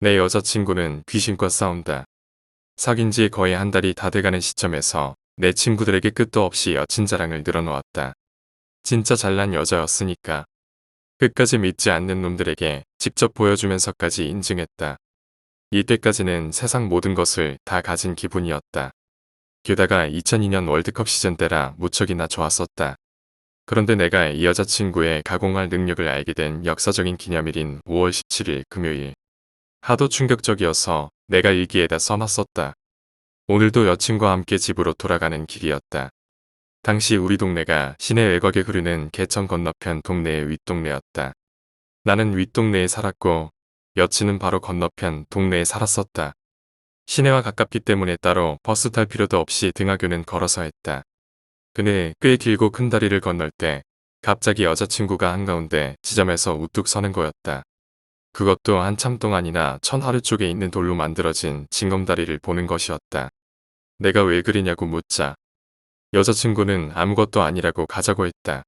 내 여자친구는 귀신과 싸운다. 사귄 지 거의 한 달이 다 돼가는 시점에서 내 친구들에게 끝도 없이 여친 자랑을 늘어놓았다. 진짜 잘난 여자였으니까. 끝까지 믿지 않는 놈들에게 직접 보여주면서까지 인증했다. 이때까지는 세상 모든 것을 다 가진 기분이었다. 게다가 2002년 월드컵 시즌 때라 무척이나 좋았었다. 그런데 내가 이 여자친구의 가공할 능력을 알게 된 역사적인 기념일인 5월 17일 금요일. 하도 충격적이어서 내가 일기에다 써놨었다. 오늘도 여친과 함께 집으로 돌아가는 길이었다. 당시 우리 동네가 시내 외곽에 흐르는 개천 건너편 동네의 윗동네였다. 나는 윗동네에 살았고 여친은 바로 건너편 동네에 살았었다. 시내와 가깝기 때문에 따로 버스 탈 필요도 없이 등하교는 걸어서 했다. 그네 꽤 길고 큰 다리를 건널 때 갑자기 여자친구가 한가운데 지점에서 우뚝 서는 거였다. 그것도 한참 동안이나 천하루 쪽에 있는 돌로 만들어진 징검다리를 보는 것이었다. 내가 왜 그러냐고 묻자 여자친구는 아무것도 아니라고 가자고 했다.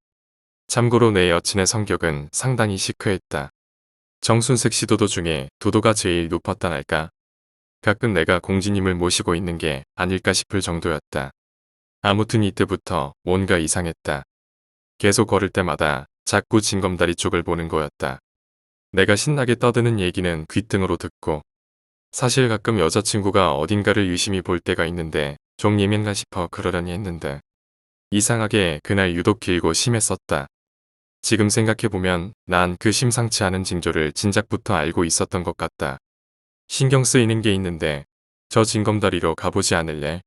참고로 내 여친의 성격은 상당히 시크했다. 정순색 시도도 중에 도도가 제일 높았다랄까. 가끔 내가 공주님을 모시고 있는 게 아닐까 싶을 정도였다. 아무튼 이때부터 뭔가 이상했다. 계속 걸을 때마다 자꾸 징검다리 쪽을 보는 거였다. 내가 신나게 떠드는 얘기는 귓등으로 듣고 사실 가끔 여자친구가 어딘가를 유심히 볼 때가 있는데 좀 예민가 싶어 그러려니 했는데 이상하게 그날 유독 길고 심했었다. 지금 생각해보면 난 그 심상치 않은 징조를 진작부터 알고 있었던 것 같다. 신경 쓰이는 게 있는데 저 징검다리로 가보지 않을래?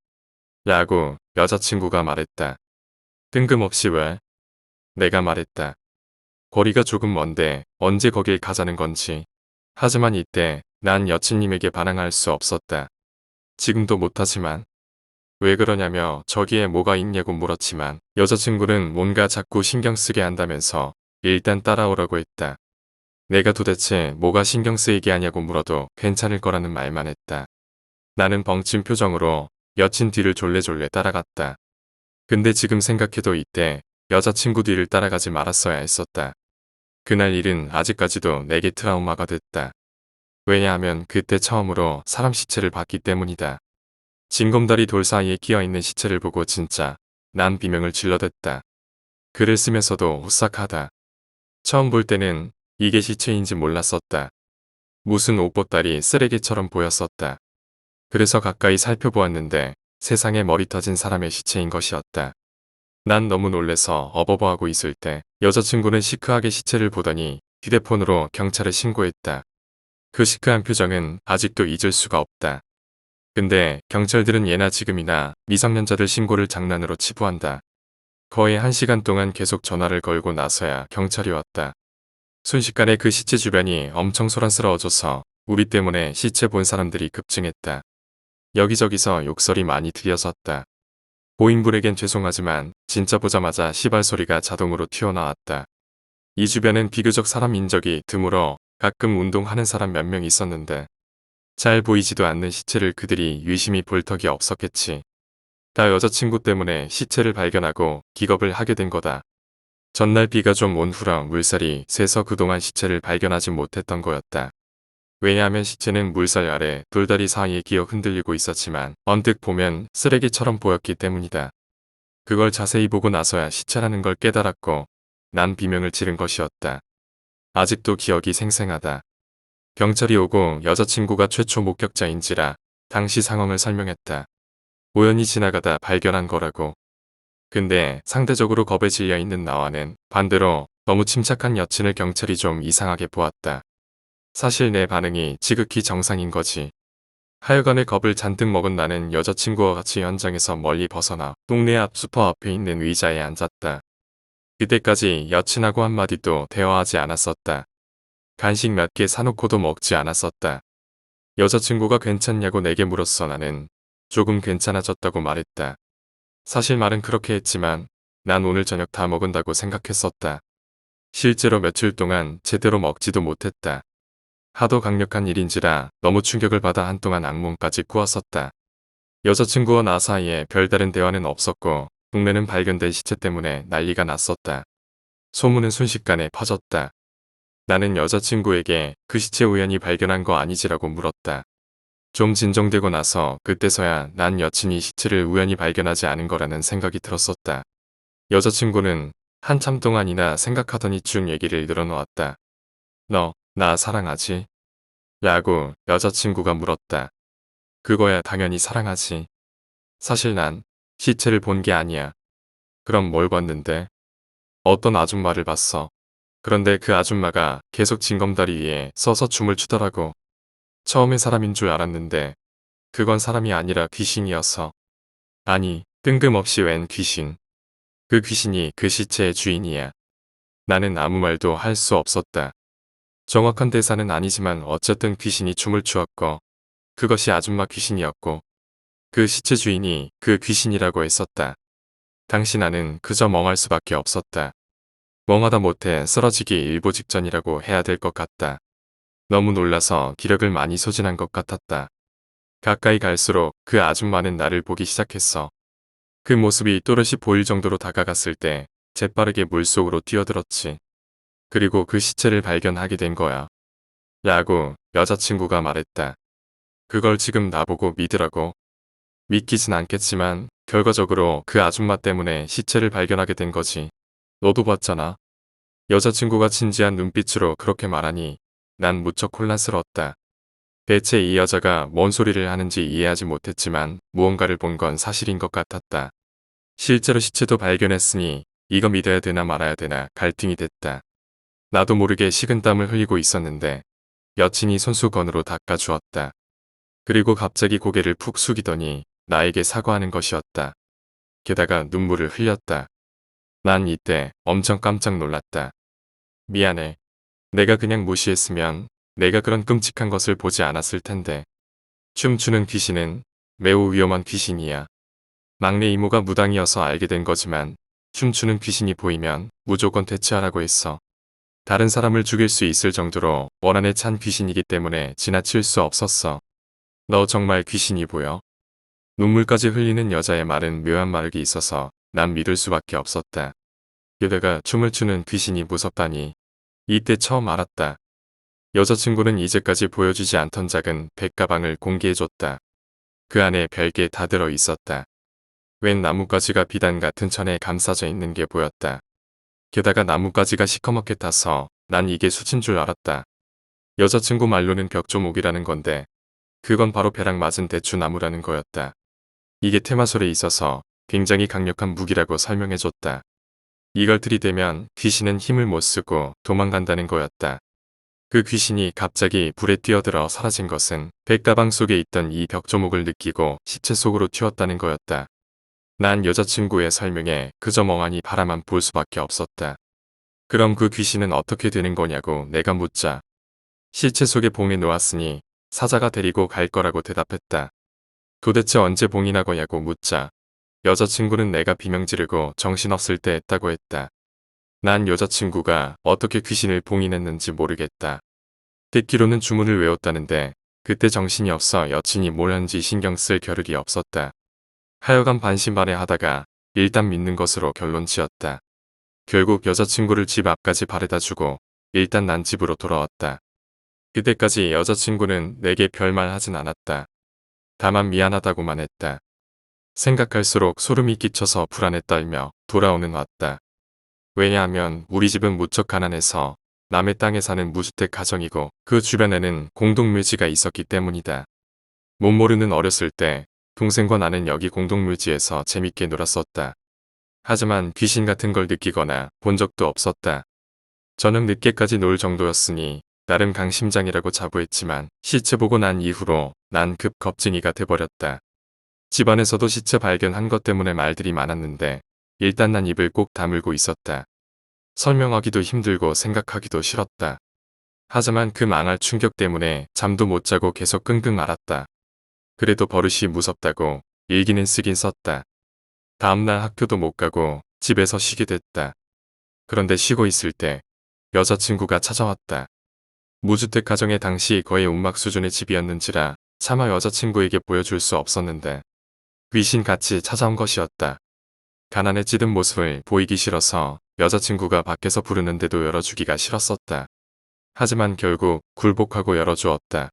라고 여자친구가 말했다. 뜬금없이 왜? 내가 말했다. 거리가 조금 먼데 언제 거길 가자는 건지. 하지만 이때 난 여친님에게 반항할 수 없었다. 지금도 못하지만 왜 그러냐며 저기에 뭐가 있냐고 물었지만 여자친구는 뭔가 자꾸 신경 쓰게 한다면서 일단 따라오라고 했다. 내가 도대체 뭐가 신경 쓰이게 하냐고 물어도 괜찮을 거라는 말만 했다. 나는 벙친 표정으로 여친 뒤를 졸래졸래 따라갔다. 근데 지금 생각해도 이때 여자친구 뒤를 따라가지 말았어야 했었다. 그날 일은 아직까지도 내게 트라우마가 됐다. 왜냐하면 그때 처음으로 사람 시체를 봤기 때문이다. 징검다리 돌 사이에 끼어있는 시체를 보고 진짜 난 비명을 질러댔다. 글을 쓰면서도 오싹하다. 처음 볼 때는 이게 시체인지 몰랐었다. 무슨 옷보따리 쓰레기처럼 보였었다. 그래서 가까이 살펴보았는데 세상에 머리 터진 사람의 시체인 것이었다. 난 너무 놀래서 어버버하고 있을 때 여자친구는 시크하게 시체를 보더니 휴대폰으로 경찰에 신고했다. 그 시크한 표정은 아직도 잊을 수가 없다. 근데 경찰들은 예나 지금이나 미성년자들 신고를 장난으로 치부한다. 거의 1시간 동안 계속 전화를 걸고 나서야 경찰이 왔다. 순식간에 그 시체 주변이 엄청 소란스러워져서 우리 때문에 시체 본 사람들이 급증했다. 여기저기서 욕설이 많이 들려섰다. 고인물에겐 죄송하지만 진짜 보자마자 시발 소리가 자동으로 튀어나왔다. 이 주변엔 비교적 사람 인적이 드물어 가끔 운동하는 사람 몇 명 있었는데 잘 보이지도 않는 시체를 그들이 유심히 볼 턱이 없었겠지. 다 여자친구 때문에 시체를 발견하고 기겁을 하게 된 거다. 전날 비가 좀 온 후라 물살이 새서 그동안 시체를 발견하지 못했던 거였다. 왜냐하면 시체는 물살 아래 돌다리 사이에 기어 흔들리고 있었지만 언뜻 보면 쓰레기처럼 보였기 때문이다. 그걸 자세히 보고 나서야 시체라는 걸 깨달았고 난 비명을 지른 것이었다. 아직도 기억이 생생하다. 경찰이 오고 여자친구가 최초 목격자인지라 당시 상황을 설명했다. 우연히 지나가다 발견한 거라고. 근데 상대적으로 겁에 질려 있는 나와는 반대로 너무 침착한 여친을 경찰이 좀 이상하게 보았다. 사실 내 반응이 지극히 정상인 거지. 하여간에 겁을 잔뜩 먹은 나는 여자친구와 같이 현장에서 멀리 벗어나 동네 앞 슈퍼 앞에 있는 의자에 앉았다. 그때까지 여친하고 한마디도 대화하지 않았었다. 간식 몇 개 사놓고도 먹지 않았었다. 여자친구가 괜찮냐고 내게 물었어. 나는 조금 괜찮아졌다고 말했다. 사실 말은 그렇게 했지만 난 오늘 저녁 다 먹은다고 생각했었다. 실제로 며칠 동안 제대로 먹지도 못했다. 하도 강력한 일인지라 너무 충격을 받아 한동안 악몽까지 꾸었었다. 여자친구와 나 사이에 별다른 대화는 없었고 동네는 발견된 시체 때문에 난리가 났었다. 소문은 순식간에 퍼졌다. 나는 여자친구에게 그 시체 우연히 발견한 거 아니지라고 물었다. 좀 진정되고 나서 그때서야 난 여친이 시체를 우연히 발견하지 않은 거라는 생각이 들었었다. 여자친구는 한참 동안이나 생각하더니 쭉 얘기를 늘어놓았다. 너, 나 사랑하지? 라고 여자친구가 물었다. 그거야 당연히 사랑하지. 사실 난 시체를 본 게 아니야. 그럼 뭘 봤는데? 어떤 아줌마를 봤어. 그런데 그 아줌마가 계속 징검다리 위에 서서 춤을 추더라고. 처음에 사람인 줄 알았는데 그건 사람이 아니라 귀신이었어. 아니, 뜬금없이 웬 귀신. 그 귀신이 그 시체의 주인이야. 나는 아무 말도 할 수 없었다. 정확한 대사는 아니지만 어쨌든 귀신이 춤을 추었고 그것이 아줌마 귀신이었고 그 시체 주인이 그 귀신이라고 했었다. 당시 나는 그저 멍할 수밖에 없었다. 멍하다 못해 쓰러지기 일보 직전이라고 해야 될 것 같다. 너무 놀라서 기력을 많이 소진한 것 같았다. 가까이 갈수록 그 아줌마는 나를 보기 시작했어. 그 모습이 또렷이 보일 정도로 다가갔을 때 재빠르게 물속으로 뛰어들었지. 그리고 그 시체를 발견하게 된 거야. 라고 여자친구가 말했다. 그걸 지금 나보고 믿으라고? 믿기진 않겠지만 결과적으로 그 아줌마 때문에 시체를 발견하게 된 거지. 너도 봤잖아. 여자친구가 진지한 눈빛으로 그렇게 말하니 난 무척 혼란스러웠다. 대체 이 여자가 뭔 소리를 하는지 이해하지 못했지만 무언가를 본 건 사실인 것 같았다. 실제로 시체도 발견했으니 이거 믿어야 되나 말아야 되나 갈등이 됐다. 나도 모르게 식은땀을 흘리고 있었는데 여친이 손수건으로 닦아주었다. 그리고 갑자기 고개를 푹 숙이더니 나에게 사과하는 것이었다. 게다가 눈물을 흘렸다. 난 이때 엄청 깜짝 놀랐다. 미안해. 내가 그냥 무시했으면 내가 그런 끔찍한 것을 보지 않았을 텐데. 춤추는 귀신은 매우 위험한 귀신이야. 막내 이모가 무당이어서 알게 된 거지만 춤추는 귀신이 보이면 무조건 대처하라고 했어. 다른 사람을 죽일 수 있을 정도로 원한에 찬 귀신이기 때문에 지나칠 수 없었어. 너 정말 귀신이 보여? 눈물까지 흘리는 여자의 말은 묘한 마력이 있어서 난 믿을 수밖에 없었다. 게다가 춤을 추는 귀신이 무섭다니. 이때 처음 알았다. 여자친구는 이제까지 보여주지 않던 작은 백가방을 공개해줬다. 그 안에 별게 다 들어 있었다. 웬 나뭇가지가 비단 같은 천에 감싸져 있는 게 보였다. 게다가 나뭇가지가 시커멓게 타서 난 이게 숯인 줄 알았다. 여자친구 말로는 벽조목이라는 건데 그건 바로 벼락 맞은 대추나무라는 거였다. 이게 테마솔에 있어서 굉장히 강력한 무기라고 설명해줬다. 이걸 들이대면 귀신은 힘을 못 쓰고 도망간다는 거였다. 그 귀신이 갑자기 불에 뛰어들어 사라진 것은 백가방 속에 있던 이 벽조목을 느끼고 시체 속으로 튀었다는 거였다. 난 여자친구의 설명에 그저 멍하니 바라만 볼 수밖에 없었다. 그럼 그 귀신은 어떻게 되는 거냐고 내가 묻자. 시체 속에 봉에 놓았으니 사자가 데리고 갈 거라고 대답했다. 도대체 언제 봉이 나거냐고 묻자. 여자친구는 내가 비명 지르고 정신없을 때 했다고 했다. 난 여자친구가 어떻게 귀신을 봉인했는지 모르겠다. 듣기로는 주문을 외웠다는데 그때 정신이 없어 여친이 뭘 한지 신경 쓸 겨를이 없었다. 하여간 반신반의하다가 일단 믿는 것으로 결론 지었다. 결국 여자친구를 집 앞까지 바래다 주고 일단 난 집으로 돌아왔다. 그때까지 여자친구는 내게 별말 하진 않았다. 다만 미안하다고만 했다. 생각할수록 소름이 끼쳐서 불안에 떨며 돌아오는 왔다. 왜냐하면 우리 집은 무척 가난해서 남의 땅에 사는 무주택 가정이고 그 주변에는 공동묘지가 있었기 때문이다. 못 모르는 어렸을 때 동생과 나는 여기 공동묘지에서 재밌게 놀았었다. 하지만 귀신 같은 걸 느끼거나 본 적도 없었다. 저녁 늦게까지 놀 정도였으니 나름 강심장이라고 자부했지만 시체 보고 난 이후로 난 급 겁쟁이가 돼버렸다. 집안에서도 시체 발견한 것 때문에 말들이 많았는데 일단 난 입을 꼭 다물고 있었다. 설명하기도 힘들고 생각하기도 싫었다. 하지만 그 망할 충격 때문에 잠도 못 자고 계속 끙끙 앓았다. 그래도 버릇이 무섭다고 일기는 쓰긴 썼다. 다음날 학교도 못 가고 집에서 쉬게 됐다. 그런데 쉬고 있을 때 여자친구가 찾아왔다. 무주택 가정의 당시 거의 운막 수준의 집이었는지라 차마 여자친구에게 보여줄 수 없었는데 귀신같이 찾아온 것이었다. 가난에 찌든 모습을 보이기 싫어서 여자친구가 밖에서 부르는데도 열어주기가 싫었었다. 하지만 결국 굴복하고 열어주었다.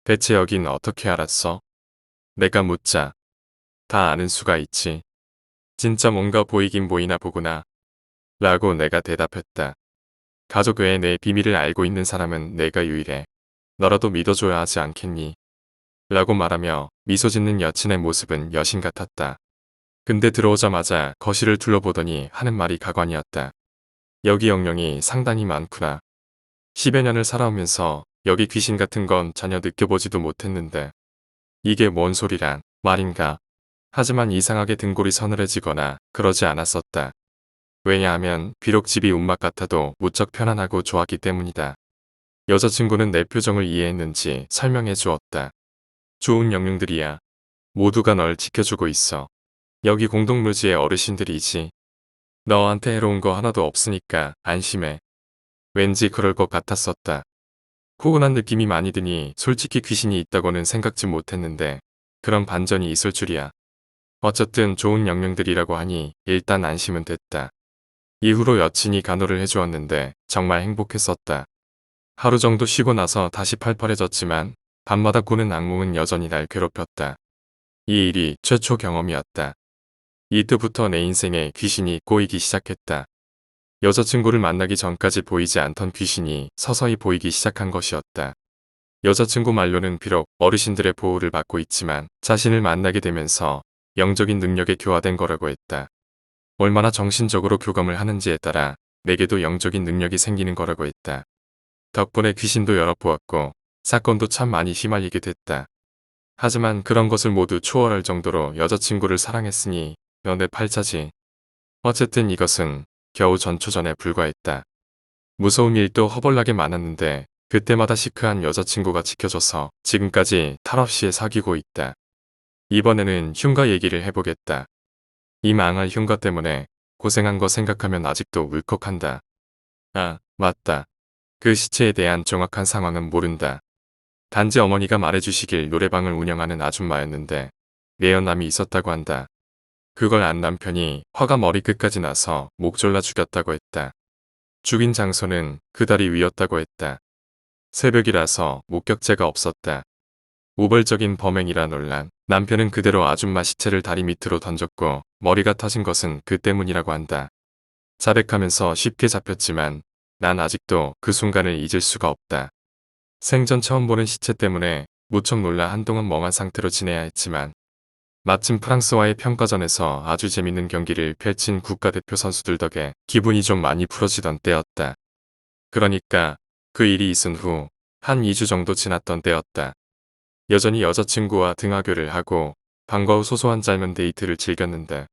대체 여긴 어떻게 알았어? 내가 묻자. 다 아는 수가 있지. 진짜 뭔가 보이긴 보이나 보구나. 라고 내가 대답했다. 가족 외에 내 비밀을 알고 있는 사람은 내가 유일해. 너라도 믿어줘야 하지 않겠니? 라고 말하며 미소 짓는 여친의 모습은 여신 같았다. 근데 들어오자마자 거실을 둘러보더니 하는 말이 가관이었다. 여기 영령이 상당히 많구나. 10여 년을 살아오면서 여기 귀신 같은 건 전혀 느껴보지도 못했는데 이게 뭔 소리란 말인가. 하지만 이상하게 등골이 서늘해지거나 그러지 않았었다. 왜냐하면 비록 집이 운막 같아도 무척 편안하고 좋았기 때문이다. 여자친구는 내 표정을 이해했는지 설명해 주었다. 좋은 영령들이야. 모두가 널 지켜주고 있어. 여기 공동묘지의 어르신들이지. 너한테 해로운 거 하나도 없으니까 안심해. 왠지 그럴 것 같았었다. 포근한 느낌이 많이 드니 솔직히 귀신이 있다고는 생각지 못했는데 그런 반전이 있을 줄이야. 어쨌든 좋은 영령들이라고 하니 일단 안심은 됐다. 이후로 여친이 간호를 해주었는데 정말 행복했었다. 하루 정도 쉬고 나서 다시 팔팔해졌지만 밤마다 꾸는 악몽은 여전히 날 괴롭혔다. 이 일이 최초 경험이었다. 이때부터 내 인생에 귀신이 꼬이기 시작했다. 여자친구를 만나기 전까지 보이지 않던 귀신이 서서히 보이기 시작한 것이었다. 여자친구 말로는 비록 어르신들의 보호를 받고 있지만 자신을 만나게 되면서 영적인 능력에 교화된 거라고 했다. 얼마나 정신적으로 교감을 하는지에 따라 내게도 영적인 능력이 생기는 거라고 했다. 덕분에 귀신도 열어보았고 사건도 참 많이 휘말리게 됐다. 하지만 그런 것을 모두 초월할 정도로 여자친구를 사랑했으니 너 내 팔자지. 어쨌든 이것은 겨우 전초전에 불과했다. 무서운 일도 허벌나게 많았는데 그때마다 시크한 여자친구가 지켜줘서 지금까지 탈없이 사귀고 있다. 이번에는 흉가 얘기를 해보겠다. 이 망할 흉가 때문에 고생한 거 생각하면 아직도 울컥한다. 아, 맞다. 그 시체에 대한 정확한 상황은 모른다. 단지 어머니가 말해주시길 노래방을 운영하는 아줌마였는데 내연남이 있었다고 한다. 그걸 안 남편이 화가 머리끝까지 나서 목 졸라 죽였다고 했다. 죽인 장소는 그 다리 위였다고 했다. 새벽이라서 목격자가 없었다. 우발적인 범행이라 논란. 남편은 그대로 아줌마 시체를 다리 밑으로 던졌고 머리가 터진 것은 그 때문이라고 한다. 자백하면서 쉽게 잡혔지만 난 아직도 그 순간을 잊을 수가 없다. 생전 처음 보는 시체 때문에 무척 놀라 한동안 멍한 상태로 지내야 했지만 마침 프랑스와의 평가전에서 아주 재밌는 경기를 펼친 국가대표 선수들 덕에 기분이 좀 많이 풀어지던 때였다. 그러니까 그 일이 있은 후 한 2주 정도 지났던 때였다. 여전히 여자친구와 등하교를 하고 방과 후 소소한 짧은 데이트를 즐겼는데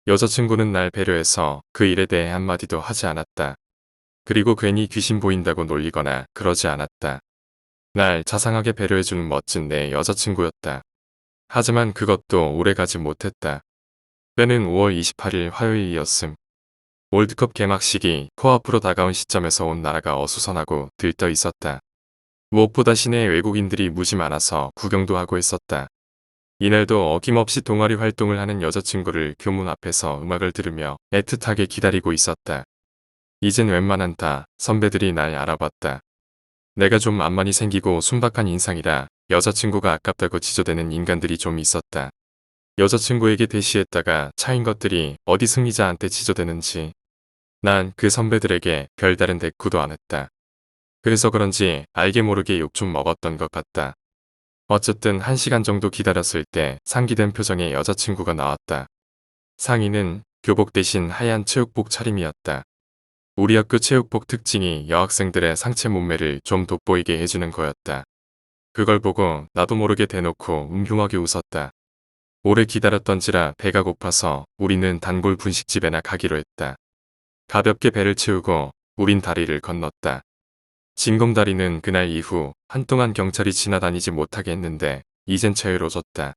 여자친구는 날 배려해서 그 일에 대해 한마디도 하지 않았다. 그리고 괜히 귀신 보인다고 놀리거나 그러지 않았다. 날 자상하게 배려해주는 멋진 내 여자친구였다. 하지만 그것도 오래가지 못했다. 때는 5월 28일 화요일이었음. 월드컵 개막식이 코앞으로 다가온 시점에서 온 나라가 어수선하고 들떠 있었다. 무엇보다 시내에 외국인들이 무지 많아서 구경도 하고 있었다. 이날도 어김없이 동아리 활동을 하는 여자친구를 교문 앞에서 음악을 들으며 애틋하게 기다리고 있었다. 이젠 웬만한 다 선배들이 날 알아봤다. 내가 좀 안만이 생기고 순박한 인상이라 여자친구가 아깝다고 지저대는 인간들이 좀 있었다. 여자친구에게 대시했다가 차인 것들이 어디 승리자한테 지저대는지. 난 그 선배들에게 별다른 대꾸도 안 했다. 그래서 그런지 알게 모르게 욕 좀 먹었던 것 같다. 어쨌든 1시간 정도 기다렸을 때 상기된 표정의 여자친구가 나왔다. 상의는 교복 대신 하얀 체육복 차림이었다. 우리 학교 체육복 특징이 여학생들의 상체 몸매를 좀 돋보이게 해주는 거였다. 그걸 보고 나도 모르게 대놓고 음흉하게 웃었다. 오래 기다렸던지라 배가 고파서 우리는 단골 분식집에나 가기로 했다. 가볍게 배를 채우고 우린 다리를 건넜다. 징검다리는 그날 이후 한동안 경찰이 지나다니지 못하게 했는데 이젠 자유로워졌다.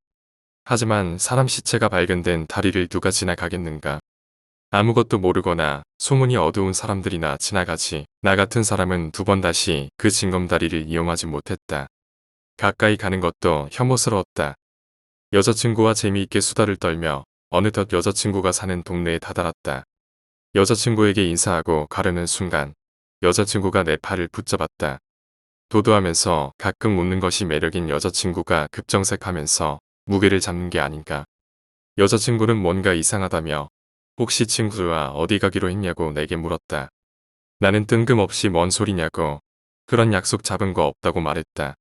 하지만 사람 시체가 발견된 다리를 누가 지나가겠는가. 아무것도 모르거나 소문이 어두운 사람들이나 지나가지. 나 같은 사람은 2번 다시 그 징검다리를 이용하지 못했다. 가까이 가는 것도 혐오스러웠다. 여자친구와 재미있게 수다를 떨며 어느덧 여자친구가 사는 동네에 다다랐다. 여자친구에게 인사하고 가려는 순간 여자친구가 내 팔을 붙잡았다. 도도하면서 가끔 웃는 것이 매력인 여자친구가 급정색하면서 무게를 잡는 게 아닌가. 여자친구는 뭔가 이상하다며 혹시 친구들과 어디 가기로 했냐고 내게 물었다. 나는 뜬금없이 뭔 소리냐고 그런 약속 잡은 거 없다고 말했다.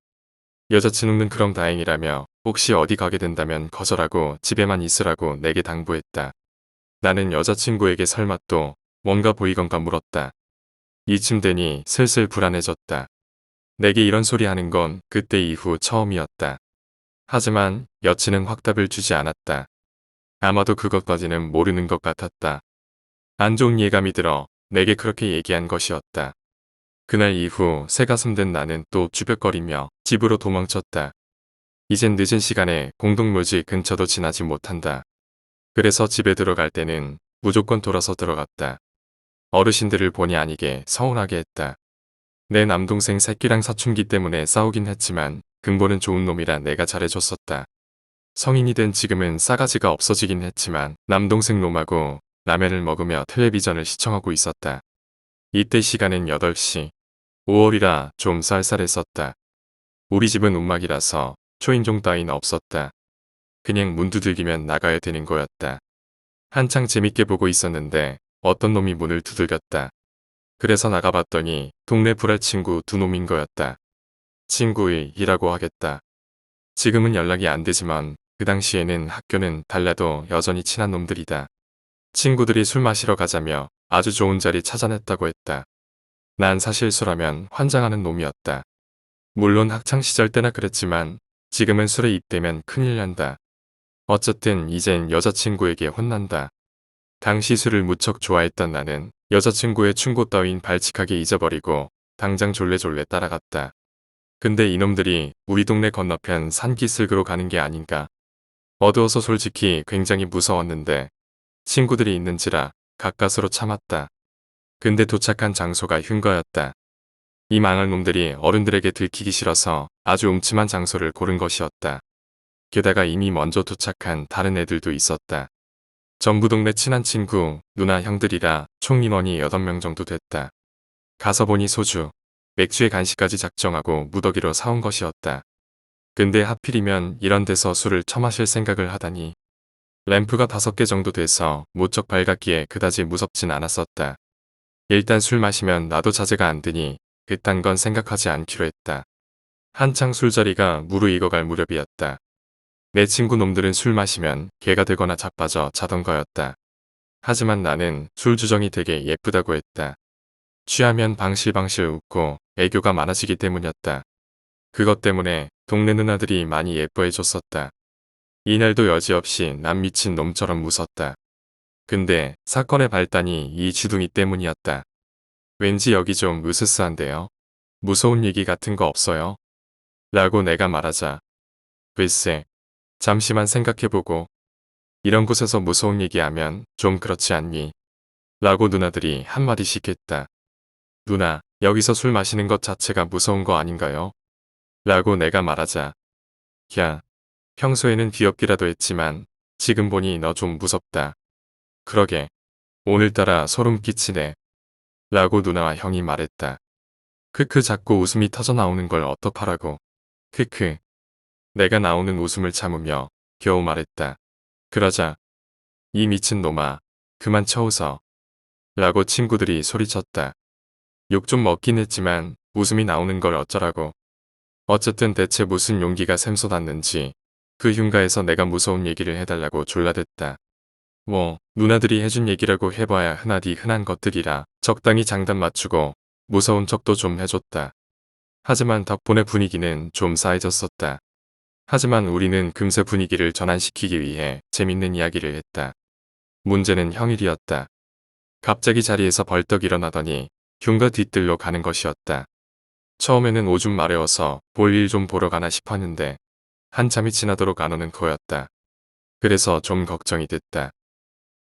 여자친구는 그럼 다행이라며 혹시 어디 가게 된다면 거절하고 집에만 있으라고 내게 당부했다. 나는 여자친구에게 설마 또 뭔가 보이건가 물었다. 이쯤 되니 슬슬 불안해졌다. 내게 이런 소리 하는 건 그때 이후 처음이었다. 하지만 여친은 확답을 주지 않았다. 아마도 그것까지는 모르는 것 같았다. 안 좋은 예감이 들어 내게 그렇게 얘기한 것이었다. 그날 이후 새가슴 된 나는 또 주벽거리며 집으로 도망쳤다. 이젠 늦은 시간에 공동묘지 근처도 지나지 못한다. 그래서 집에 들어갈 때는 무조건 돌아서 들어갔다. 어르신들을 보니 아니게 서운하게 했다. 내 남동생 새끼랑 사춘기 때문에 싸우긴 했지만 근본은 좋은 놈이라 내가 잘해줬었다. 성인이 된 지금은 싸가지가 없어지긴 했지만 남동생 놈하고 라면을 먹으며 텔레비전을 시청하고 있었다. 이때 시간은 8시. 5월이라 좀 쌀쌀했었다. 우리 집은 움막이라서 초인종 따윈 없었다. 그냥 문 두들기면 나가야 되는 거였다. 한창 재밌게 보고 있었는데 어떤 놈이 문을 두들겼다. 그래서 나가봤더니 동네 불알 친구 두 놈인 거였다. 친구이라고 하겠다. 지금은 연락이 안 되지만 그 당시에는 학교는 달라도 여전히 친한 놈들이다. 친구들이 술 마시러 가자며 아주 좋은 자리 찾아냈다고 했다. 난 사실 술하면 환장하는 놈이었다. 물론 학창시절 때나 그랬지만 지금은 술에 입대면 큰일 난다. 어쨌든 이젠 여자친구에게 혼난다. 당시 술을 무척 좋아했던 나는 여자친구의 충고 따윈 발칙하게 잊어버리고 당장 졸래졸래 따라갔다. 근데 이놈들이 우리 동네 건너편 산기슭으로 가는 게 아닌가. 어두워서 솔직히 굉장히 무서웠는데 친구들이 있는지라 가까스로 참았다. 근데 도착한 장소가 흉가였다. 이 망할 놈들이 어른들에게 들키기 싫어서 아주 음침한 장소를 고른 것이었다. 게다가 이미 먼저 도착한 다른 애들도 있었다. 전부 동네 친한 친구, 누나 형들이라 총 인원이 8명 정도 됐다. 가서 보니 소주, 맥주에 간식까지 작정하고 무더기로 사온 것이었다. 근데 하필이면 이런 데서 술을 처마실 생각을 하다니. 램프가 5개 정도 돼서 무척 밝았기에 그다지 무섭진 않았었다. 일단 술 마시면 나도 자제가 안 되니 그딴 건 생각하지 않기로 했다. 한창 술자리가 무르익어갈 무렵이었다. 내 친구 놈들은 술 마시면 개가 되거나 자빠져 자던 거였다. 하지만 나는 술주정이 되게 예쁘다고 했다. 취하면 방실방실 웃고 애교가 많아지기 때문이었다. 그것 때문에 동네 누나들이 많이 예뻐해줬었다. 이날도 여지없이 난 미친 놈처럼 웃었다. 근데 사건의 발단이 이 주둥이 때문이었다. 왠지 여기 좀 으스스한데요. 무서운 얘기 같은 거 없어요? 라고 내가 말하자. 글쎄, 잠시만 생각해보고 이런 곳에서 무서운 얘기하면 좀 그렇지 않니? 라고 누나들이 한마디씩 했다. 누나, 여기서 술 마시는 것 자체가 무서운 거 아닌가요? 라고 내가 말하자. 야, 평소에는 귀엽기라도 했지만 지금 보니 너 좀 무섭다. 그러게, 오늘따라 소름 끼치네. 라고 누나와 형이 말했다. 크크 자꾸 웃음이 터져 나오는 걸 어떡하라고. 크크. 내가 나오는 웃음을 참으며 겨우 말했다. 그러자 이 미친 놈아 그만 쳐웃어. 라고 친구들이 소리쳤다. 욕 좀 먹긴 했지만 웃음이 나오는 걸 어쩌라고. 어쨌든 대체 무슨 용기가 샘솟았는지 그 흉가에서 내가 무서운 얘기를 해달라고 졸라댔다. 뭐 누나들이 해준 얘기라고 해봐야 흔하디 흔한 것들이라 적당히 장단 맞추고 무서운 척도 좀 해줬다. 하지만 덕분에 분위기는 좀 싸해졌었다. 하지만 우리는 금세 분위기를 전환시키기 위해 재밌는 이야기를 했다. 문제는 형일이었다. 갑자기 자리에서 벌떡 일어나더니 흉가 뒤뜰로 가는 것이었다. 처음에는 오줌 마려워서 볼 일 좀 보러 가나 싶었는데 한참이 지나도록 안 오는 거였다. 그래서 좀 걱정이 됐다.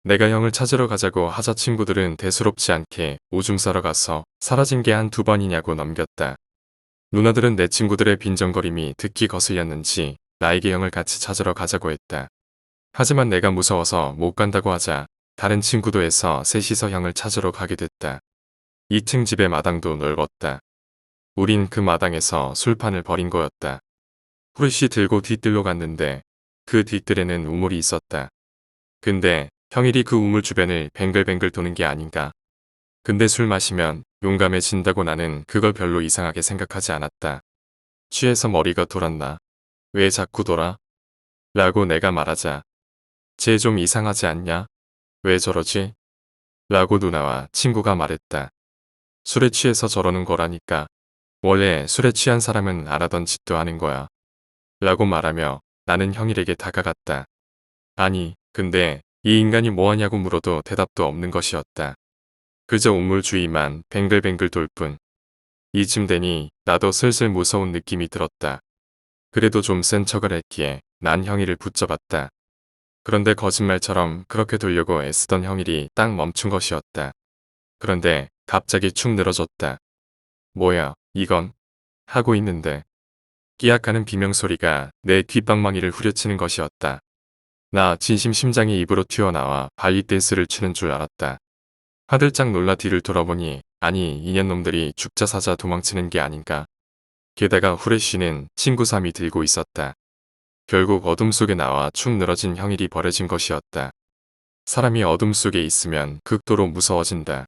내가 형을 찾으러 가자고 하자 친구들은 대수롭지 않게 오줌 싸러 가서 사라진 게 한두 번이냐고 넘겼다. 누나들은 내 친구들의 빈정거림이 듣기 거슬렸는지 나에게 형을 같이 찾으러 가자고 했다. 하지만 내가 무서워서 못 간다고 하자 다른 친구도 해서 셋이서 형을 찾으러 가게 됐다. 2층 집의 마당도 넓었다. 우린 그 마당에서 술판을 벌인 거였다. 후레쉬 들고 뒤뜰로 갔는데 그 뒤뜰에는 우물이 있었다. 근데 형일이 그 우물 주변을 뱅글뱅글 도는 게 아닌가. 근데 술 마시면 용감해진다고 나는 그걸 별로 이상하게 생각하지 않았다. 취해서 머리가 돌았나? 왜 자꾸 돌아? 라고 내가 말하자. 쟤 좀 이상하지 않냐? 왜 저러지? 라고 누나와 친구가 말했다. 술에 취해서 저러는 거라니까. 원래 술에 취한 사람은 안 하던 짓도 하는 거야. 라고 말하며 나는 형일에게 다가갔다. 아니, 근데 이 인간이 뭐하냐고 물어도 대답도 없는 것이었다. 그저 우물 주위만 뱅글뱅글 돌 뿐. 이쯤 되니 나도 슬슬 무서운 느낌이 들었다. 그래도 좀 센 척을 했기에 난 형일을 붙잡았다. 그런데 거짓말처럼 그렇게 돌려고 애쓰던 형일이 딱 멈춘 것이었다. 그런데 갑자기 축 늘어졌다. 뭐야, 이건? 하고 있는데 끼약하는 비명소리가 내 귓방망이를 후려치는 것이었다. 나 진심 심장이 입으로 튀어나와 발리 댄스를 추는 줄 알았다. 화들짝 놀라 뒤를 돌아보니 아니 이년놈들이 죽자 사자 도망치는 게 아닌가. 게다가 후레쉬는 친구 삼이 들고 있었다. 결국 어둠 속에 나와 축 늘어진 형일이 버려진 것이었다. 사람이 어둠 속에 있으면 극도로 무서워진다.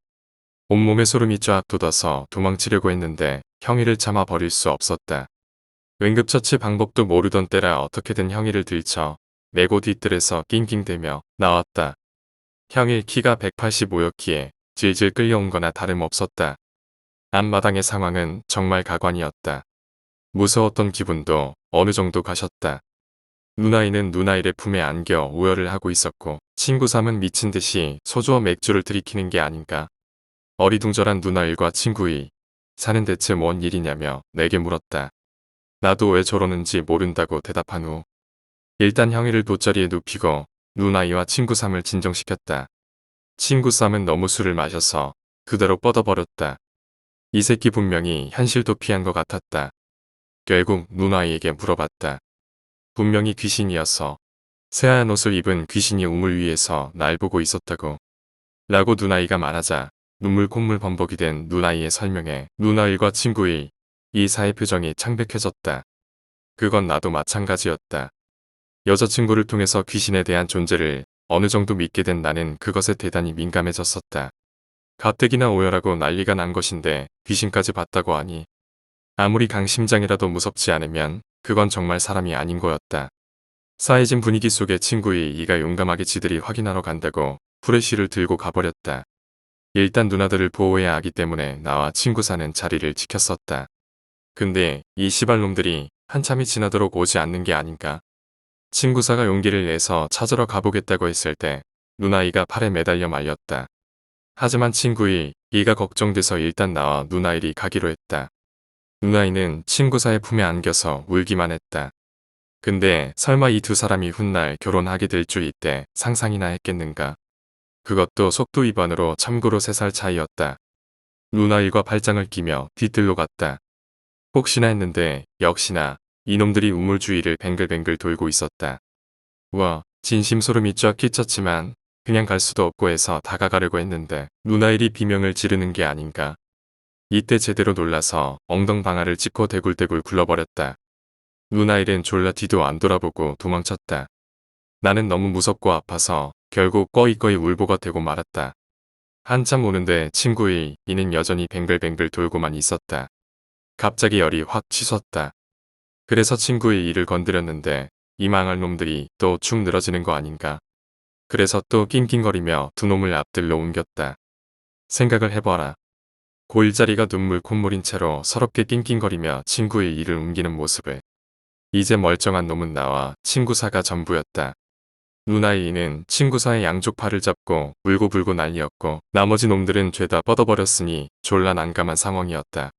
온몸에 소름이 쫙 돋아서 도망치려고 했는데 형일을 참아 버릴 수 없었다. 응급처치 방법도 모르던 때라 어떻게든 형일을 들쳐 내고 뒤뜰에서 낑낑대며 나왔다. 형일 키가 185였기에 질질 끌려온 거나 다름없었다. 앞마당의 상황은 정말 가관이었다. 무서웠던 기분도 어느 정도 가셨다. 누나이는 누나일의 품에 안겨 우열을 하고 있었고 친구 삼은 미친 듯이 소주와 맥주를 들이키는 게 아닌가. 어리둥절한 누나일과 친구이 사는 대체 뭔 일이냐며 내게 물었다. 나도 왜 저러는지 모른다고 대답한 후 일단 형이를 돗자리에 눕히고 누나이와 친구 삼을 진정시켰다. 친구 삼은 너무 술을 마셔서 그대로 뻗어버렸다. 이 새끼 분명히 현실도 피한 것 같았다. 결국 누나이에게 물어봤다. 분명히 귀신이었어. 새하얀 옷을 입은 귀신이 우물 위에서 날 보고 있었다고. 라고 누나이가 말하자 눈물 콧물 범벅이 된 누나이의 설명에 누나일과 친구일 이사의 표정이 창백해졌다. 그건 나도 마찬가지였다. 여자친구를 통해서 귀신에 대한 존재를 어느 정도 믿게 된 나는 그것에 대단히 민감해졌었다. 가뜩이나 오열하고 난리가 난 것인데 귀신까지 봤다고 하니 아무리 강심장이라도 무섭지 않으면 그건 정말 사람이 아닌 거였다. 싸해진 분위기 속에 친구의 이가 용감하게 지들이 확인하러 간다고 후레쉬를 들고 가버렸다. 일단 누나들을 보호해야 하기 때문에 나와 친구사는 자리를 지켰었다. 근데 이 시발놈들이 한참이 지나도록 오지 않는 게 아닌가. 친구사가 용기를 내서 찾으러 가보겠다고 했을 때 누나이가 팔에 매달려 말렸다. 하지만 친구이 이가 걱정돼서 일단 나와 누나일이 가기로 했다. 누나이는 친구사의 품에 안겨서 울기만 했다. 근데 설마 이 두 사람이 훗날 결혼하게 될 줄 이때 상상이나 했겠는가. 그것도 속도 위반으로 참고로 3살 차이였다. 누나일과 팔짱을 끼며 뒤뜰로 갔다. 혹시나 했는데 역시나 이놈들이 우물 주위를 뱅글뱅글 돌고 있었다. 우와, 진심 소름이 쫙 끼쳤지만 그냥 갈 수도 없고 해서 다가가려고 했는데 누나일이 비명을 지르는 게 아닌가. 이때 제대로 놀라서 엉덩방아를 찍고 대굴대굴 굴러버렸다. 누나일은 졸라 뒤도 안 돌아보고 도망쳤다. 나는 너무 무섭고 아파서 결국 꺼이꺼이 울보가 되고 말았다. 한참 오는데 친구의 이는 여전히 뱅글뱅글 돌고만 있었다. 갑자기 열이 확 치솟다. 그래서 친구의 이를 건드렸는데 이 망할 놈들이 또 축 늘어지는 거 아닌가. 그래서 또 낑낑거리며 두 놈을 앞들로 옮겼다. 생각을 해봐라. 고1짜리가 눈물 콧물인 채로 서럽게 낑낑거리며 친구의 이를 옮기는 모습을. 이제 멀쩡한 놈은 나와 친구사가 전부였다. 누나이는 친구사의 양쪽 팔을 잡고 울고불고 난리였고 나머지 놈들은 죄다 뻗어버렸으니 졸라 난감한 상황이었다.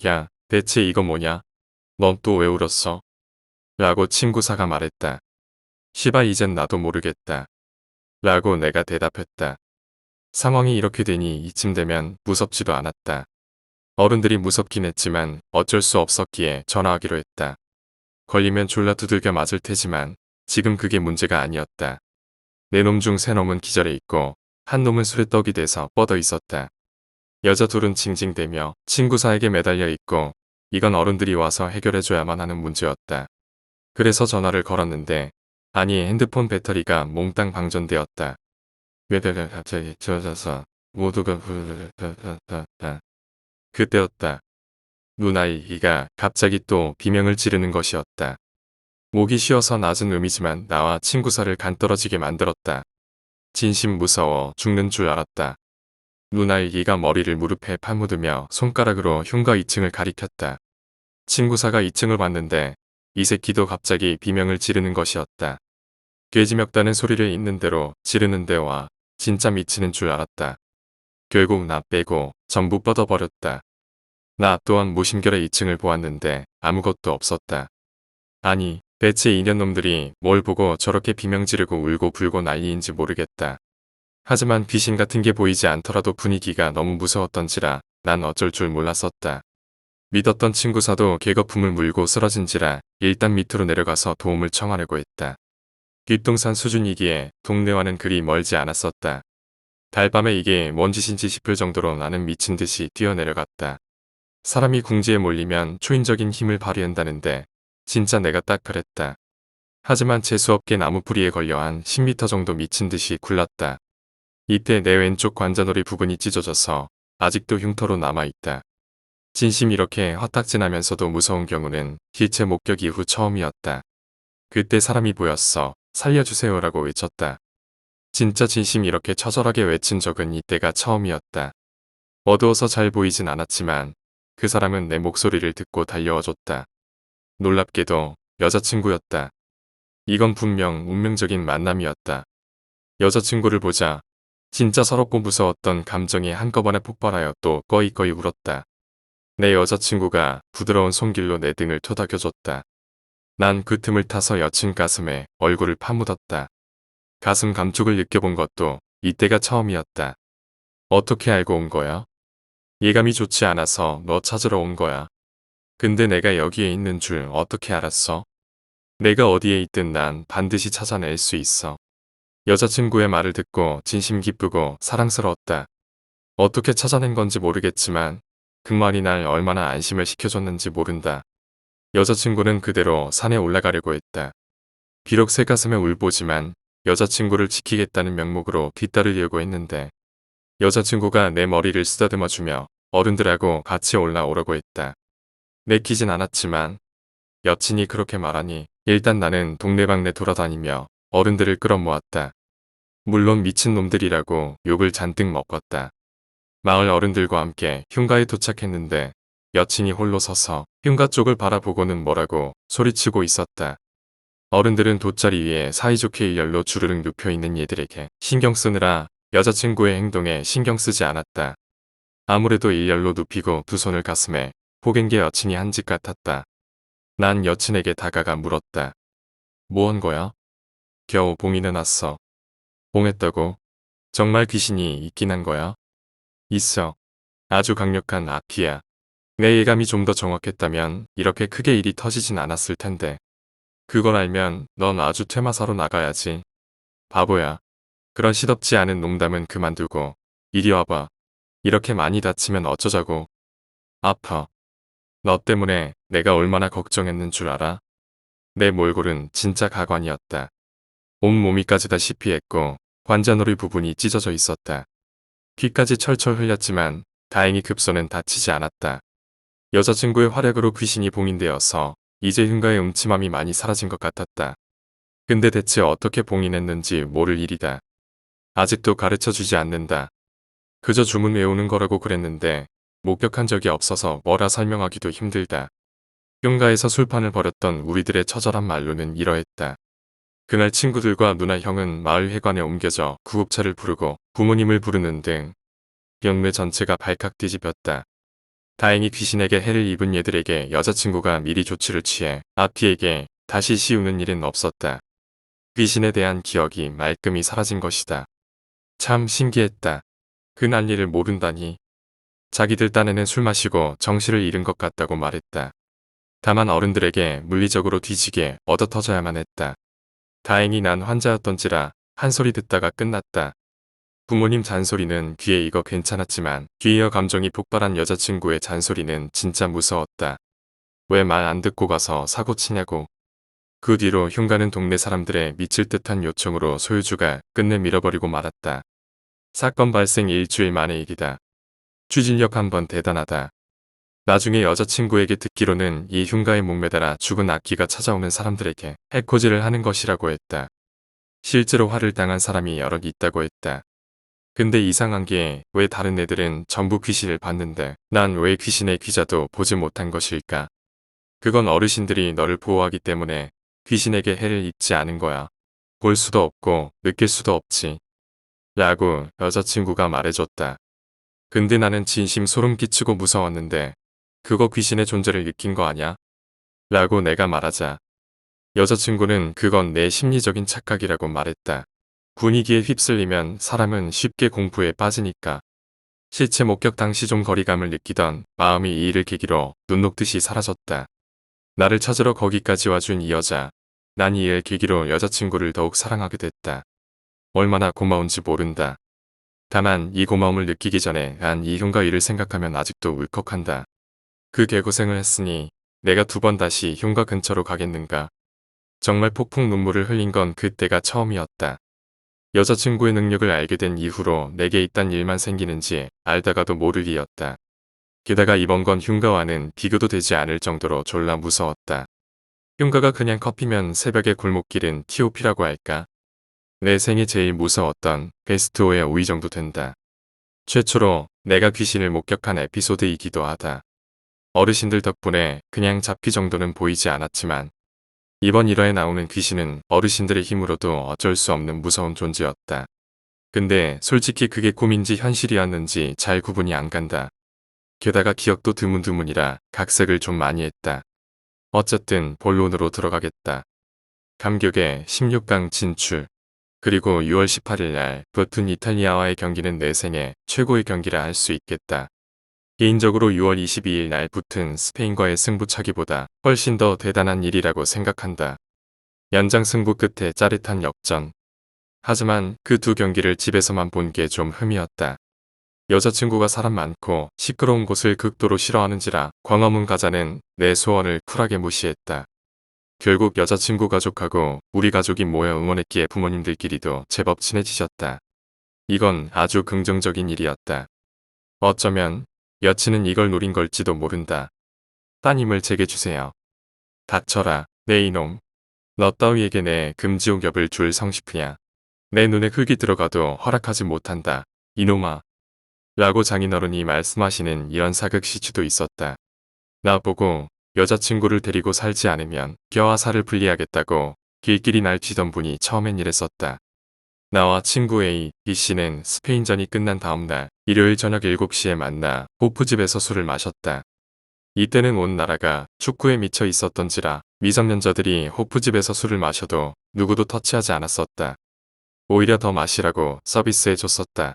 야, 대체 이거 뭐냐? 넌 또 왜 울었어? 라고 친구사가 말했다. 시발 이젠 나도 모르겠다. 라고 내가 대답했다. 상황이 이렇게 되니 이쯤 되면 무섭지도 않았다. 어른들이 무섭긴 했지만 어쩔 수 없었기에 전화하기로 했다. 걸리면 졸라 두들겨 맞을 테지만 지금 그게 문제가 아니었다. 네 놈 중 3놈은 기절해 있고 한 놈은 술에 떡이 돼서 뻗어 있었다. 여자 둘은 징징대며 친구 사에게 매달려 있고 이건 어른들이 와서 해결해줘야만 하는 문제였다. 그래서 전화를 걸었는데 아니 핸드폰 배터리가 몽땅 방전되었다. 외대가 갑자기 젖어서 모두가 그때였다. 누나이가 갑자기 또 비명을 지르는 것이었다. 목이 쉬어서 낮은 음이지만 나와 친구사를 간떨어지게 만들었다. 진심 무서워 죽는 줄 알았다. 누나이가 머리를 무릎에 파묻으며 손가락으로 흉가 2층을 가리켰다. 친구사가 2층을 봤는데 이 새끼도 갑자기 비명을 지르는 것이었다. 돼지 멱다는 소리를 있는 대로 지르는 데와 진짜 미치는 줄 알았다. 결국 나 빼고 전부 뻗어버렸다. 나 또한 무심결에 2층을 보았는데 아무것도 없었다. 아니 대체 이년놈들이 뭘 보고 저렇게 비명 지르고 울고 불고 난리인지 모르겠다. 하지만 귀신 같은 게 보이지 않더라도 분위기가 너무 무서웠던지라 난 어쩔 줄 몰랐었다. 믿었던 친구사도 개거품을 물고 쓰러진지라 일단 밑으로 내려가서 도움을 청하려고 했다. 뒷동산 수준이기에 동네와는 그리 멀지 않았었다. 달밤에 이게 뭔 짓인지 싶을 정도로 나는 미친 듯이 뛰어내려갔다. 사람이 궁지에 몰리면 초인적인 힘을 발휘한다는데 진짜 내가 딱 그랬다. 하지만 재수없게 나무 뿌리에 걸려 한 10m 정도 미친 듯이 굴렀다. 이때 내 왼쪽 관자놀이 부분이 찢어져서 아직도 흉터로 남아있다. 진심 이렇게 화딱지나면서도 무서운 경우는 기체 목격 이후 처음이었다. 그때 사람이 보였어. 살려주세요라고 외쳤다. 진짜 진심 이렇게 처절하게 외친 적은 이때가 처음이었다. 어두워서 잘 보이진 않았지만 그 사람은 내 목소리를 듣고 달려와줬다. 놀랍게도 여자친구였다. 이건 분명 운명적인 만남이었다. 여자친구를 보자 진짜 서럽고 무서웠던 감정이 한꺼번에 폭발하여 또 꺼이꺼이 울었다. 내 여자친구가 부드러운 손길로 내 등을 토닥여줬다. 난 그 틈을 타서 여친 가슴에 얼굴을 파묻었다. 가슴 감촉을 느껴본 것도 이때가 처음이었다. 어떻게 알고 온 거야? 예감이 좋지 않아서 너 찾으러 온 거야. 근데 내가 여기에 있는 줄 어떻게 알았어? 내가 어디에 있든 난 반드시 찾아낼 수 있어. 여자친구의 말을 듣고 진심 기쁘고 사랑스러웠다. 어떻게 찾아낸 건지 모르겠지만 그 말이 날 얼마나 안심을 시켜줬는지 모른다. 여자친구는 그대로 산에 올라가려고 했다. 비록 새 가슴에 울보지만 여자친구를 지키겠다는 명목으로 뒤따르려고 했는데 여자친구가 내 머리를 쓰다듬어주며 어른들하고 같이 올라오라고 했다. 내키진 않았지만 여친이 그렇게 말하니 일단 나는 동네방네 돌아다니며 어른들을 끌어모았다. 물론 미친놈들이라고 욕을 잔뜩 먹었다. 마을 어른들과 함께 흉가에 도착했는데 여친이 홀로 서서 흉가 쪽을 바라보고는 뭐라고 소리치고 있었다. 어른들은 돗자리 위에 사이좋게 일렬로 주르륵 눕혀있는 얘들에게 신경 쓰느라 여자친구의 행동에 신경 쓰지 않았다. 아무래도 일렬로 눕히고 두 손을 가슴에 포갠 게 여친이 한 짓 같았다. 난 여친에게 다가가 물었다. 뭐 한 거야? 겨우 봉인해 놨어. 봉했다고? 정말 귀신이 있긴 한 거야? 있어. 아주 강력한 악귀야. 내 예감이 좀 더 정확했다면 이렇게 크게 일이 터지진 않았을 텐데. 그걸 알면 넌 아주 퇴마사로 나가야지. 바보야. 그런 시덥지 않은 농담은 그만두고 이리 와봐. 이렇게 많이 다치면 어쩌자고. 아파. 너 때문에 내가 얼마나 걱정했는 줄 알아? 내 몰골은 진짜 가관이었다. 온몸이 까지다시피 했고 관자놀이 부분이 찢어져 있었다. 귀까지 철철 흘렸지만 다행히 급소는 다치지 않았다. 여자친구의 활약으로 귀신이 봉인되어서 이제 흉가의 음침함이 많이 사라진 것 같았다. 근데 대체 어떻게 봉인했는지 모를 일이다. 아직도 가르쳐주지 않는다. 그저 주문 외우는 거라고 그랬는데 목격한 적이 없어서 뭐라 설명하기도 힘들다. 흉가에서 술판을 벌였던 우리들의 처절한 말로는 이러했다. 그날 친구들과 누나 형은 마을 회관에 옮겨져 구급차를 부르고 부모님을 부르는 등 영매 전체가 발칵 뒤집혔다. 다행히 귀신에게 해를 입은 얘들에게 여자친구가 미리 조치를 취해 앞뒤에게 다시 씌우는 일은 없었다. 귀신에 대한 기억이 말끔히 사라진 것이다. 참 신기했다. 그 난리를 모른다니. 자기들 딴에는 술 마시고 정신을 잃은 것 같다고 말했다. 다만 어른들에게 물리적으로 뒤지게 얻어터져야만 했다. 다행히 난 환자였던지라 한 소리 듣다가 끝났다. 부모님 잔소리는 귀에 익어 괜찮았지만 귀이어 감정이 폭발한 여자친구의 잔소리는 진짜 무서웠다. 왜 말 안 듣고 가서 사고 치냐고. 그 뒤로 흉가는 동네 사람들의 미칠 듯한 요청으로 소유주가 끝내 밀어버리고 말았다. 사건 발생 일주일 만의 일이다. 추진력 한번 대단하다. 나중에 여자친구에게 듣기로는 이 흉가에 목매달아 죽은 악귀가 찾아오는 사람들에게 해코지를 하는 것이라고 했다. 실제로 화를 당한 사람이 여럿 있다고 했다. 근데 이상한 게 왜 다른 애들은 전부 귀신을 봤는데 난 왜 귀신의 귀자도 보지 못한 것일까? 그건 어르신들이 너를 보호하기 때문에 귀신에게 해를 입지 않은 거야. 볼 수도 없고 느낄 수도 없지. 라고 여자친구가 말해줬다. 근데 나는 진심 소름 끼치고 무서웠는데 그거 귀신의 존재를 느낀 거 아냐? 라고 내가 말하자 여자친구는 그건 내 심리적인 착각이라고 말했다. 분위기에 휩쓸리면 사람은 쉽게 공포에 빠지니까. 실체 목격 당시 좀 거리감을 느끼던 마음이 이 일을 계기로 눈 녹듯이 사라졌다. 나를 찾으러 거기까지 와준 이 여자. 난 이 일 계기로 여자친구를 더욱 사랑하게 됐다. 얼마나 고마운지 모른다. 다만 이 고마움을 느끼기 전에 난 이 흉가 일을 생각하면 아직도 울컥한다. 그 개고생을 했으니 내가 두 번 다시 흉가 근처로 가겠는가. 정말 폭풍 눈물을 흘린 건 그때가 처음이었다. 여자친구의 능력을 알게 된 이후로 내게 이딴 일만 생기는지 알다가도 모를 일이었다. 게다가 이번 건 흉가와는 비교도 되지 않을 정도로 졸라 무서웠다. 흉가가 그냥 커피면 새벽의 골목길은 TOP라고 할까? 내 생에 제일 무서웠던 베스트 5의 5위 정도 된다. 최초로 내가 귀신을 목격한 에피소드이기도 하다. 어르신들 덕분에 그냥 잡귀 정도는 보이지 않았지만 이번 일화에 나오는 귀신은 어르신들의 힘으로도 어쩔 수 없는 무서운 존재였다. 근데 솔직히 그게 꿈인지 현실이었는지 잘 구분이 안 간다. 게다가 기억도 드문드문이라 각색을 좀 많이 했다. 어쨌든 본론으로 들어가겠다. 감격의 16강 진출. 그리고 6월 18일 날 붙은 이탈리아와의 경기는 내 생애 최고의 경기라 할 수 있겠다. 개인적으로 6월 22일 날 붙은 스페인과의 승부차기보다 훨씬 더 대단한 일이라고 생각한다. 연장 승부 끝에 짜릿한 역전. 하지만 그 두 경기를 집에서만 본 게 좀 흠이었다. 여자친구가 사람 많고 시끄러운 곳을 극도로 싫어하는지라 광화문 가자는 내 소원을 쿨하게 무시했다. 결국 여자친구 가족하고 우리 가족이 모여 응원했기에 부모님들끼리도 제법 친해지셨다. 이건 아주 긍정적인 일이었다. 어쩌면 여친은 이걸 노린 걸지도 모른다. 따님을 제게 주세요. 닥쳐라, 내 이놈. 너 따위에게 내 금지옥엽을 줄 성시프냐. 내 눈에 흙이 들어가도 허락하지 못한다. 이놈아. 라고 장인어른이 말씀하시는 이런 사극 시추도 있었다. 나보고 여자친구를 데리고 살지 않으면 뼈와 살을 분리하겠다고 길길이 날 쥐던 분이 처음엔 이랬었다. 나와 친구 A, B씨는 스페인전이 끝난 다음날 일요일 저녁 7시에 만나 호프집에서 술을 마셨다. 이때는 온 나라가 축구에 미쳐 있었던지라 미성년자들이 호프집에서 술을 마셔도 누구도 터치하지 않았었다. 오히려 더 마시라고 서비스해줬었다.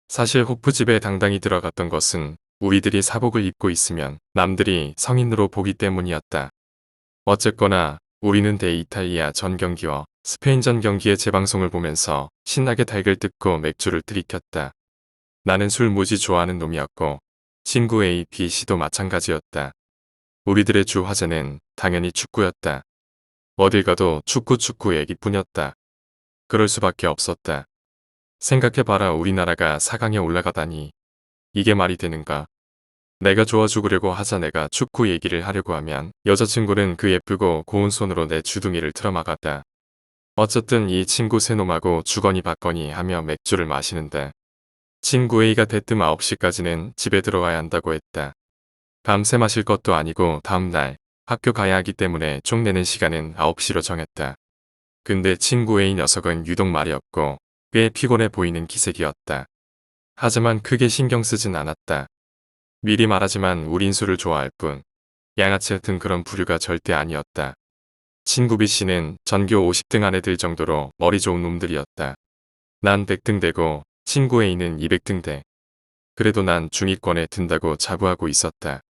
사실 호프집에 당당히 들어갔던 것은 우리들이 사복을 입고 있으면 남들이 성인으로 보기 때문이었다. 어쨌거나 우리는 대이탈리아 전 경기와 스페인전 경기의 재방송을 보면서 신나게 닭을 뜯고 맥주를 들이켰다. 나는 술 무지 좋아하는 놈이었고 친구 A, B, C도 마찬가지였다. 우리들의 주 화제는 당연히 축구였다. 어딜 가도 축구 얘기뿐이었다. 그럴 수밖에 없었다. 생각해봐라 우리나라가 4강에 올라가다니. 이게 말이 되는가. 내가 좋아 죽으려고 하자 내가 축구 얘기를 하려고 하면 여자친구는 그 예쁘고 고운 손으로 내 주둥이를 틀어막았다. 어쨌든 이 친구 새놈하고 주거니 받거니 하며 맥주를 마시는데 친구 A가 대뜸 9시까지는 집에 들어가야 한다고 했다. 밤새 마실 것도 아니고 다음날 학교 가야 하기 때문에 총 내는 시간은 9시로 정했다. 근데 친구 A 녀석은 유독 말이 없고 꽤 피곤해 보이는 기색이었다. 하지만 크게 신경 쓰진 않았다. 미리 말하지만 우린 술을 좋아할 뿐 양아치 같은 그런 부류가 절대 아니었다. 친구 B씨는 전교 50등 안에 들 정도로 머리 좋은 놈들이었다. 난 100등 되고 친구 A는 200등 돼. 그래도 난 중위권에 든다고 자부하고 있었다.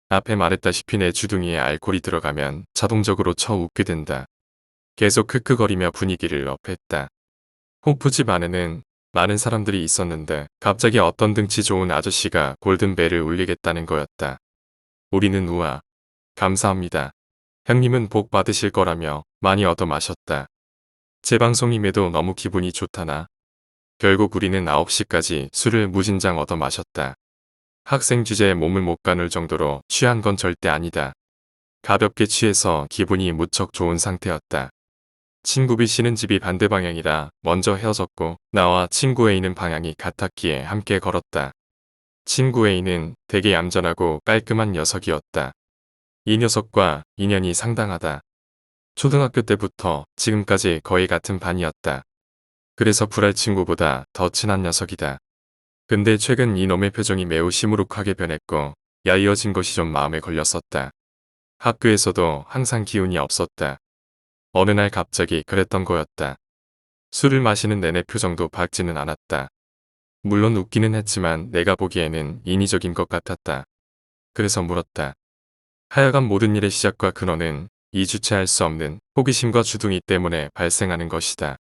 앞에 말했다시피 내 주둥이에 알코올이 들어가면 자동적으로 쳐웃게 된다. 계속 크크거리며 분위기를 업했다. 호프집 안에는 많은 사람들이 있었는데 갑자기 어떤 등치 좋은 아저씨가 골든벨을 울리겠다는 거였다. 우리는 우와, 감사합니다. 형님은 복 받으실 거라며 많이 얻어 마셨다. 재방송임에도 너무 기분이 좋다나. 결국 우리는 9시까지 술을 무진장 얻어 마셨다. 학생 주제에 몸을 못 가눌 정도로 취한 건 절대 아니다. 가볍게 취해서 기분이 무척 좋은 상태였다. 친구 B 씨는 집이 반대 방향이라 먼저 헤어졌고 나와 친구 A는 방향이 같았기에 함께 걸었다. 친구 A는 되게 얌전하고 깔끔한 녀석이었다. 이 녀석과 인연이 상당하다. 초등학교 때부터 지금까지 거의 같은 반이었다. 그래서 불알 친구보다 더 친한 녀석이다. 근데 최근 이놈의 표정이 매우 시무룩하게 변했고 야이어진 것이 좀 마음에 걸렸었다. 학교에서도 항상 기운이 없었다. 어느 날 갑자기 그랬던 거였다. 술을 마시는 내내 표정도 밝지는 않았다. 물론 웃기는 했지만 내가 보기에는 인위적인 것 같았다. 그래서 물었다. 하여간 모든 일의 시작과 근원은 이 주체할 수 없는 호기심과 주둥이 때문에 발생하는 것이다.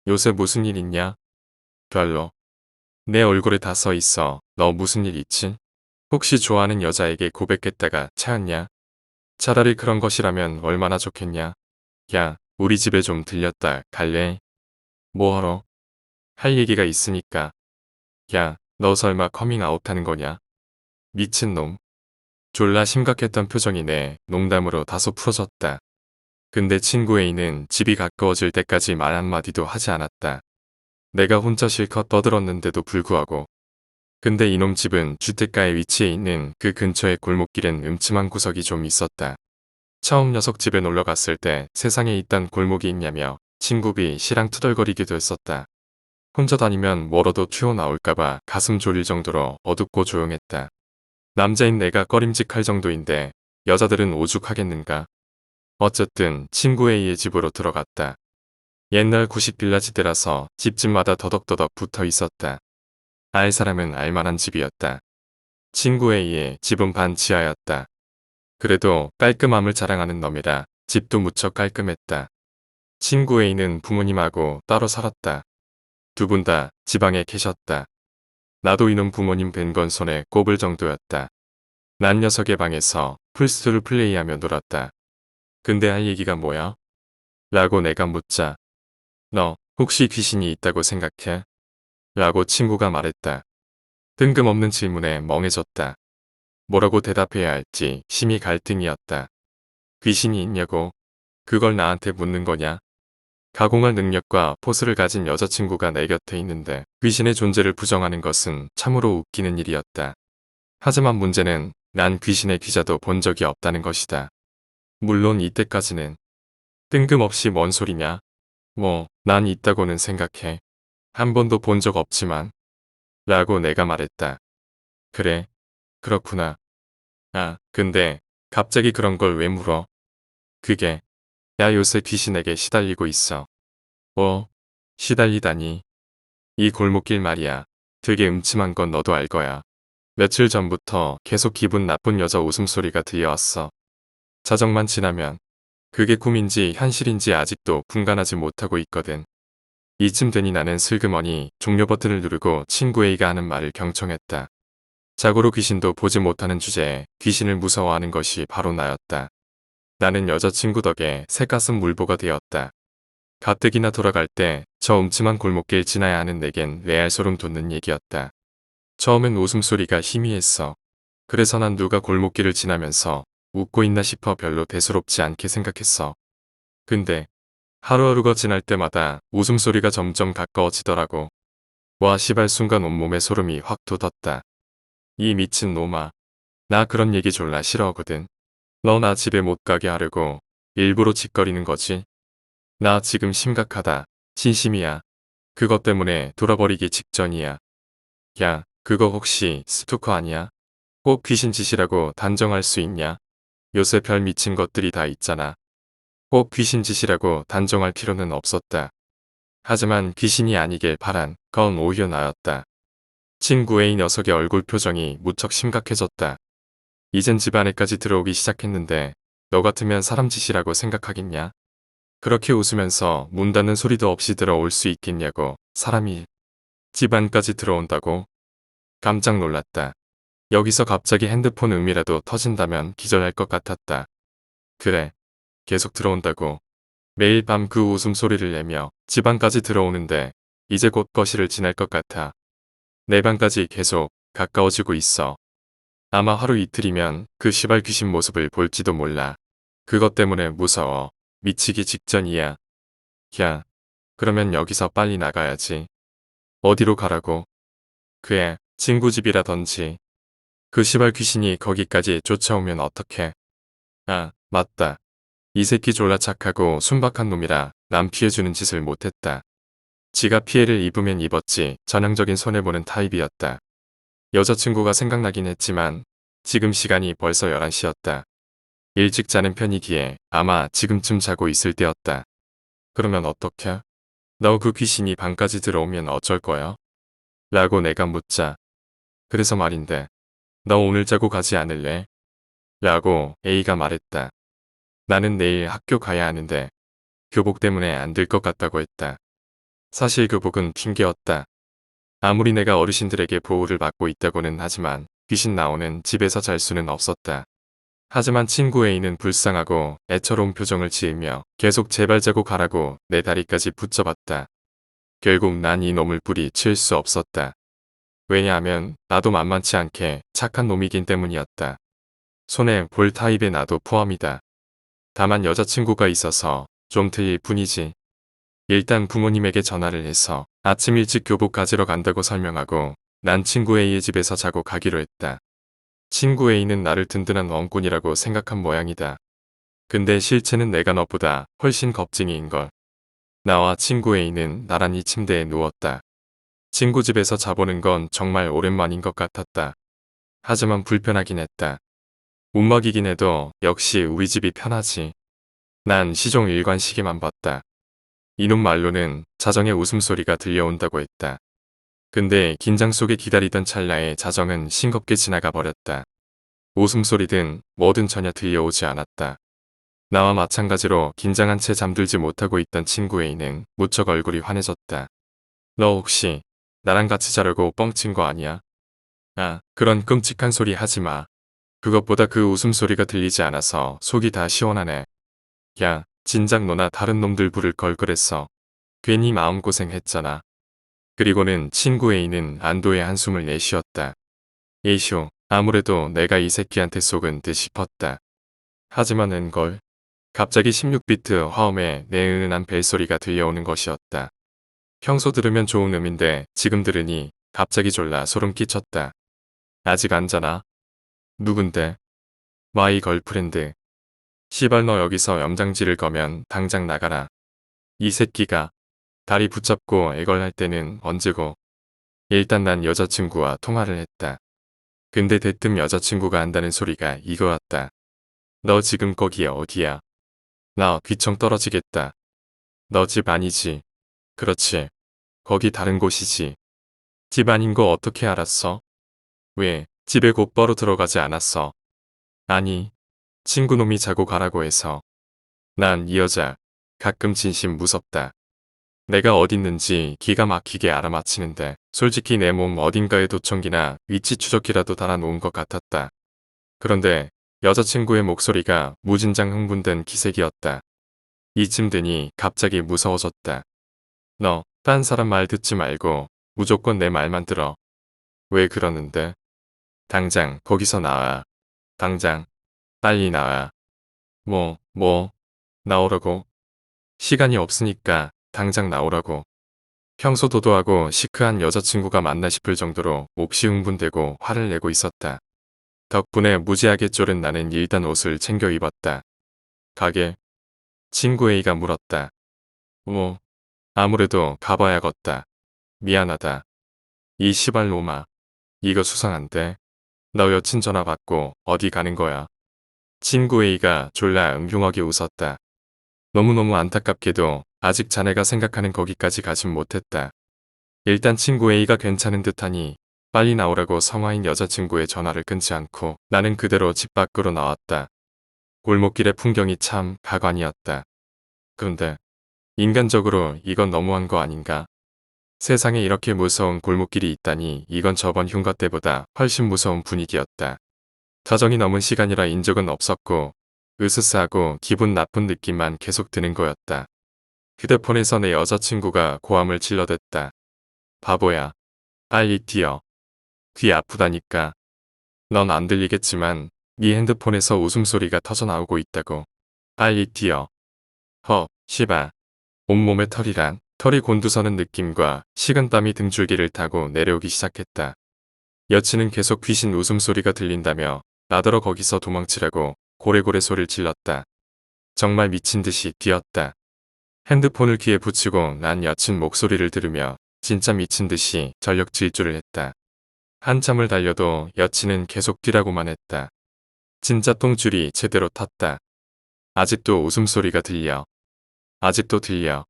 요새 무슨 일 있냐? 별로. 내 얼굴에 다 써 있어. 너 무슨 일 있지? 혹시 좋아하는 여자에게 고백했다가 차였냐? 차라리 그런 것이라면 얼마나 좋겠냐? 야, 우리 집에 좀 들렸다 갈래? 뭐하러? 할 얘기가 있으니까. 야, 너 설마 커밍아웃 하는 거냐? 미친놈. 졸라 심각했던 표정이 내 농담으로 다소 풀어졌다. 근데 친구 A는 집이 가까워질 때까지 말 한마디도 하지 않았다. 내가 혼자 실컷 떠들었는데도 불구하고. 근데 이놈 집은 주택가에 위치해 있는 그 근처의 골목길엔 음침한 구석이 좀 있었다. 처음 녀석 집에 놀러 갔을 때 세상에 있단 골목이 있냐며 친구 B 씨랑 투덜거리기도 했었다. 혼자 다니면 뭐라도 튀어나올까봐 가슴 졸일 정도로 어둡고 조용했다. 남자인 내가 꺼림직할 정도인데 여자들은 오죽하겠는가. 어쨌든 친구 A의 집으로 들어갔다. 옛날 구식 빌라지대라서 집집마다 더덕더덕 붙어 있었다. 알 사람은 알만한 집이었다. 친구 A의 집은 반 지하였다. 그래도 깔끔함을 자랑하는 놈이라 집도 무척 깔끔했다. 친구 A는 부모님하고 따로 살았다. 두 분 다 지방에 계셨다. 나도 이놈 부모님 뵌 건 손에 꼽을 정도였다. 난 녀석의 방에서 플스를 플레이하며 놀았다. 근데 할 얘기가 뭐야? 라고 내가 묻자. 너 혹시 귀신이 있다고 생각해? 라고 친구가 말했다. 뜬금없는 질문에 멍해졌다. 뭐라고 대답해야 할지 심히 갈등이었다. 귀신이 있냐고? 그걸 나한테 묻는 거냐? 가공할 능력과 포스를 가진 여자친구가 내 곁에 있는데 귀신의 존재를 부정하는 것은 참으로 웃기는 일이었다. 하지만 문제는 난 귀신의 귀자도 본 적이 없다는 것이다. 물론 이때까지는 뜬금없이 뭔 소리냐? 뭐, 난 있다고는 생각해. 한 번도 본 적 없지만. 라고 내가 말했다. 그래, 그렇구나. 아, 근데 갑자기 그런 걸 왜 물어? 그게, 야 요새 귀신에게 시달리고 있어. 뭐, 시달리다니. 이 골목길 말이야. 되게 음침한 건 너도 알 거야. 며칠 전부터 계속 기분 나쁜 여자 웃음소리가 들려왔어. 자정만 지나면 그게 꿈인지 현실인지 아직도 분간하지 못하고 있거든. 이쯤 되니 나는 슬그머니 종료 버튼을 누르고 친구 A가 하는 말을 경청했다. 자고로 귀신도 보지 못하는 주제에 귀신을 무서워하는 것이 바로 나였다. 나는 여자친구 덕에 새가슴 물보가 되었다. 가뜩이나 돌아갈 때 저 음침한 골목길 지나야 하는 내겐 레알 소름 돋는 얘기였다. 처음엔 웃음소리가 희미했어. 그래서 난 누가 골목길을 지나면서 웃고 있나 싶어 별로 대수롭지 않게 생각했어. 근데 하루하루가 지날 때마다 웃음소리가 점점 가까워지더라고. 와 시발 순간 온몸에 소름이 확 돋았다. 이 미친 놈아. 나 그런 얘기 졸라 싫어하거든. 너 나 집에 못 가게 하려고 일부러 짓거리는 거지? 나 지금 심각하다. 진심이야. 그것 때문에 돌아버리기 직전이야. 야, 그거 혹시 스토커 아니야? 꼭 귀신 짓이라고 단정할 수 있냐? 요새 별 미친 것들이 다 있잖아. 꼭 귀신 짓이라고 단정할 필요는 없었다. 하지만 귀신이 아니길 바란 건 오히려 나였다. 친구 A 녀석의 얼굴 표정이 무척 심각해졌다. 이젠 집 안에까지 들어오기 시작했는데 너 같으면 사람 짓이라고 생각하겠냐? 그렇게 웃으면서 문 닫는 소리도 없이 들어올 수 있겠냐고. 사람이 집 안까지 들어온다고? 깜짝 놀랐다. 여기서 갑자기 핸드폰 음이라도 터진다면 기절할 것 같았다. 그래. 계속 들어온다고. 매일 밤 그 웃음소리를 내며 집 안까지 들어오는데 이제 곧 거실을 지날 것 같아. 내 방까지 계속 가까워지고 있어. 아마 하루 이틀이면 그 시발 귀신 모습을 볼지도 몰라. 그것 때문에 무서워. 미치기 직전이야. 야, 그러면 여기서 빨리 나가야지. 어디로 가라고? 그애 친구 집이라던지. 그 시발 귀신이 거기까지 쫓아오면 어떡해. 아, 맞다. 이 새끼 졸라 착하고 순박한 놈이라 남 피해주는 짓을 못했다. 지가 피해를 입으면 입었지 전형적인 손해보는 타입이었다. 여자친구가 생각나긴 했지만 지금 시간이 벌써 11시였다. 일찍 자는 편이기에 아마 지금쯤 자고 있을 때였다. 그러면 어떡해? 너 그 귀신이 방까지 들어오면 어쩔 거야? 라고 내가 묻자. 그래서 말인데 너 오늘 자고 가지 않을래? 라고 A가 말했다. 나는 내일 학교 가야 하는데 교복 때문에 안 될 것 같다고 했다. 사실 교복은 핑계였다. 아무리 내가 어르신들에게 보호를 받고 있다고는 하지만 귀신 나오는 집에서 잘 수는 없었다. 하지만 친구 A는 불쌍하고 애처로운 표정을 지으며 계속 제발 자고 가라고 내 다리까지 붙잡았다. 결국 난 이 놈을 뿌리칠 수 없었다. 왜냐하면 나도 만만치 않게 착한 놈이긴 때문이었다. 손에 볼 타입의 나도 포함이다. 다만 여자친구가 있어서 좀 틀릴 뿐이지. 일단 부모님에게 전화를 해서 아침 일찍 교복 가지러 간다고 설명하고 난 친구 A의 집에서 자고 가기로 했다. 친구 A는 나를 든든한 엉꾼이라고 생각한 모양이다. 근데 실체는 내가 너보다 훨씬 겁쟁이인걸. 나와 친구 A는 나란히 침대에 누웠다. 친구 집에서 자보는 건 정말 오랜만인 것 같았다. 하지만 불편하긴 했다. 못 먹이긴 해도 역시 우리 집이 편하지. 난 시종 일관 시계만 봤다. 이놈 말로는 자정의 웃음소리가 들려온다고 했다. 근데 긴장 속에 기다리던 찰나에 자정은 싱겁게 지나가 버렸다. 웃음소리든 뭐든 전혀 들려오지 않았다. 나와 마찬가지로 긴장한 채 잠들지 못하고 있던 친구 A는 무척 얼굴이 환해졌다. 너 혹시 나랑 같이 자려고 뻥친 거 아니야? 아, 그런 끔찍한 소리 하지 마. 그것보다 그 웃음소리가 들리지 않아서 속이 다 시원하네. 야, 진작 너나 다른 놈들 부를 걸 그랬어. 괜히 마음고생했잖아. 그리고는 친구 A는 안도의 한숨을 내쉬었다. 에이쇼, 아무래도 내가 이 새끼한테 속은 듯 싶었다. 하지만 은걸. 갑자기 16비트 화음에 내 은은한 벨소리가 들려오는 것이었다. 평소 들으면 좋은 음인데 지금 들으니 갑자기 졸라 소름 끼쳤다. 아직 안 자나? 누군데? 마이 걸프렌드. 시발 너 여기서 염장지를 거면 당장 나가라. 이 새끼가 다리 붙잡고 애걸할 때는 언제고. 일단 난 여자친구와 통화를 했다. 근데 대뜸 여자친구가 한다는 소리가 이거였다. 너 지금 거기 어디야? 나 귀청 떨어지겠다. 너 집 아니지? 그렇지. 거기 다른 곳이지. 집 아닌 거 어떻게 알았어? 왜 집에 곧바로 들어가지 않았어? 아니, 친구놈이 자고 가라고 해서. 난 이 여자 가끔 진심 무섭다. 내가 어딨는지 기가 막히게 알아맞히는데 솔직히 내 몸 어딘가에 도청기나 위치 추적기라도 달아놓은 것 같았다. 그런데 여자친구의 목소리가 무진장 흥분된 기색이었다. 이쯤 되니 갑자기 무서워졌다. 너, 딴 사람 말 듣지 말고 무조건 내 말만 들어. 왜 그러는데? 당장 거기서 나와. 당장. 빨리 나와. 뭐, 나오라고. 시간이 없으니까 당장 나오라고. 평소 도도하고 시크한 여자친구가 맞나 싶을 정도로 몹시 흥분되고 화를 내고 있었다. 덕분에 무지하게 쫄은 나는 일단 옷을 챙겨 입었다. 가게. 친구 A가 물었다. 아무래도 가봐야겠다. 미안하다. 이 시발놈아. 이거 수상한데. 너 여친 전화 받고 어디 가는 거야? 친구 A가 졸라 음흉하게 웃었다. 너무너무 안타깝게도 아직 자네가 생각하는 거기까지 가진 못했다. 일단 친구 A가 괜찮은 듯하니 빨리 나오라고 성화인 여자친구의 전화를 끊지 않고 나는 그대로 집 밖으로 나왔다. 골목길의 풍경이 참 가관이었다. 그런데 인간적으로 이건 너무한 거 아닌가? 세상에 이렇게 무서운 골목길이 있다니 이건 저번 흉가 때보다 훨씬 무서운 분위기였다. 자정이 넘은 시간이라 인적은 없었고 으스스하고 기분 나쁜 느낌만 계속 드는 거였다. 휴대폰에서 내 여자친구가 고함을 질러댔다. 바보야. 빨리 뛰어. 귀 아프다니까. 넌 안 들리겠지만 네 핸드폰에서 웃음소리가 터져나오고 있다고. 빨리 뛰어. 씨발. 온몸에 털이 곤두서는 느낌과 식은땀이 등줄기를 타고 내려오기 시작했다. 여친은 계속 귀신 웃음소리가 들린다며 나더러 거기서 도망치라고 고래고래 소리를 질렀다. 정말 미친 듯이 뛰었다. 핸드폰을 귀에 붙이고 난 여친 목소리를 들으며 진짜 미친 듯이 전력 질주를 했다. 한참을 달려도 여친은 계속 뛰라고만 했다. 진짜 똥줄이 제대로 탔다. 아직도 웃음소리가 들려. 아직도 들려.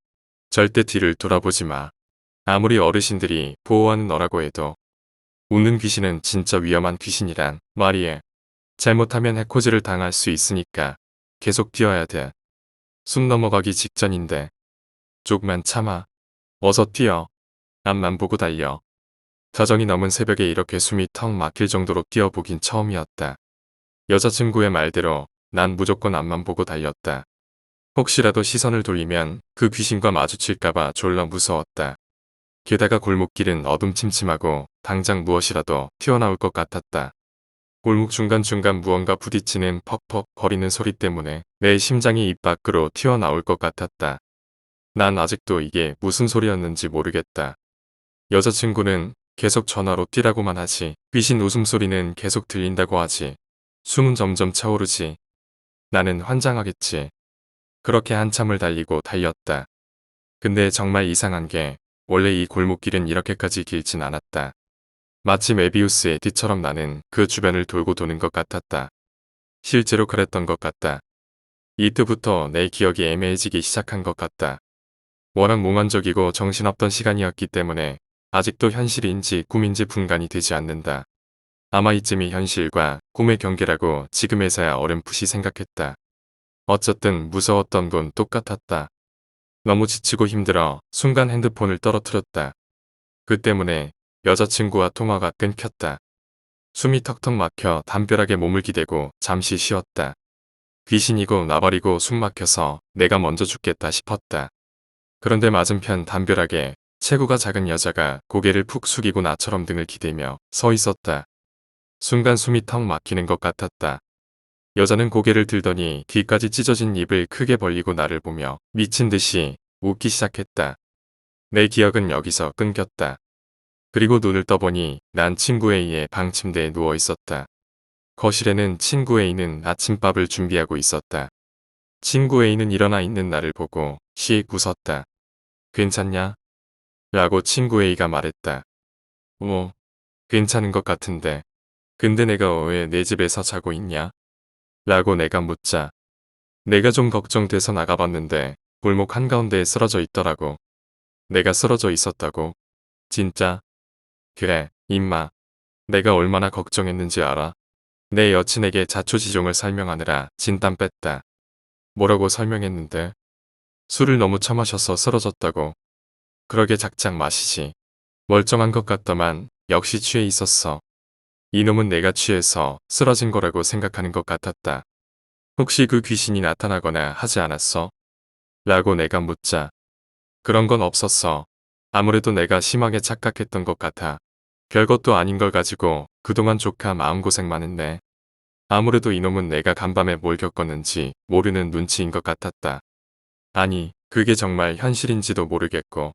절대 뒤를 돌아보지 마. 아무리 어르신들이 보호하는 너라고 해도 웃는 귀신은 진짜 위험한 귀신이란 말이에. 잘못하면 해코지를 당할 수 있으니까 계속 뛰어야 돼. 숨 넘어가기 직전인데 조금만 참아. 어서 뛰어. 앞만 보고 달려. 자정이 넘은 새벽에 이렇게 숨이 턱 막힐 정도로 뛰어보긴 처음이었다. 여자친구의 말대로 난 무조건 앞만 보고 달렸다. 혹시라도 시선을 돌리면 그 귀신과 마주칠까봐 졸라 무서웠다. 게다가 골목길은 어둠침침하고 당장 무엇이라도 튀어나올 것 같았다. 골목 중간중간 무언가 부딪히는 퍽퍽 거리는 소리 때문에 내 심장이 입 밖으로 튀어나올 것 같았다. 난 아직도 이게 무슨 소리였는지 모르겠다. 여자친구는 계속 전화로 뛰라고만 하지. 귀신 웃음소리는 계속 들린다고 하지. 숨은 점점 차오르지. 나는 환장하겠지. 그렇게 한참을 달리고 달렸다. 근데 정말 이상한 게 원래 이 골목길은 이렇게까지 길진 않았다. 마치 메비우스의 띠처럼 나는 그 주변을 돌고 도는 것 같았다. 실제로 그랬던 것 같다. 이때부터 내 기억이 애매해지기 시작한 것 같다. 워낙 몽환적이고 정신없던 시간이었기 때문에 아직도 현실인지 꿈인지 분간이 되지 않는다. 아마 이쯤이 현실과 꿈의 경계라고 지금에서야 어렴풋이 생각했다. 어쨌든 무서웠던 건 똑같았다. 너무 지치고 힘들어 순간 핸드폰을 떨어뜨렸다. 그 때문에 여자친구와 통화가 끊겼다. 숨이 턱턱 막혀 담벼락에 몸을 기대고 잠시 쉬었다. 귀신이고 나발이고 숨 막혀서 내가 먼저 죽겠다 싶었다. 그런데 맞은편 담벼락에 체구가 작은 여자가 고개를 푹 숙이고 나처럼 등을 기대며 서 있었다. 순간 숨이 턱 막히는 것 같았다. 여자는 고개를 들더니 뒤까지 찢어진 입을 크게 벌리고 나를 보며 미친 듯이 웃기 시작했다. 내 기억은 여기서 끊겼다. 그리고 눈을 떠보니 난 친구 A의 방 침대에 누워 있었다. 거실에는 친구 A는 아침밥을 준비하고 있었다. 친구 A는 일어나 있는 나를 보고 씩 웃었다. 괜찮냐? 라고 친구 A가 말했다. 괜찮은 것 같은데. 근데 내가 왜 내 집에서 자고 있냐? 라고 내가 묻자. 내가 좀 걱정돼서 나가봤는데 골목 한가운데에 쓰러져 있더라고. 내가 쓰러져 있었다고? 진짜? 그래, 임마. 내가 얼마나 걱정했는지 알아? 내 여친에게 자초지종을 설명하느라 진땀 뺐다. 뭐라고 설명했는데? 술을 너무 처마셔서 쓰러졌다고. 그러게 작작 마시지. 멀쩡한 것 같더만 역시 취해 있었어. 이놈은 내가 취해서 쓰러진 거라고 생각하는 것 같았다. 혹시 그 귀신이 나타나거나 하지 않았어? 라고 내가 묻자. 그런 건 없었어. 아무래도 내가 심하게 착각했던 것 같아. 별것도 아닌 걸 가지고 그동안 조카 마음고생만 했네. 아무래도 이놈은 내가 간밤에 뭘 겪었는지 모르는 눈치인 것 같았다. 아니, 그게 정말 현실인지도 모르겠고.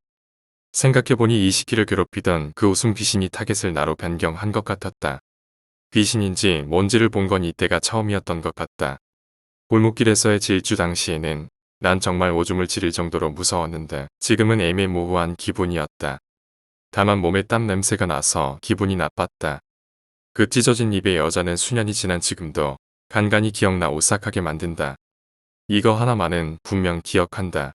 생각해보니 이시키를 괴롭히던 그 웃음 귀신이 타겟을 나로 변경한 것 같았다. 귀신인지 뭔지를 본 건 이때가 처음이었던 것 같다. 골목길에서의 질주 당시에는 난 정말 오줌을 지릴 정도로 무서웠는데 지금은 애매모호한 기분이었다. 다만 몸에 땀 냄새가 나서 기분이 나빴다. 그 찢어진 입의 여자는 수년이 지난 지금도 간간히 기억나 오싹하게 만든다. 이거 하나만은 분명 기억한다.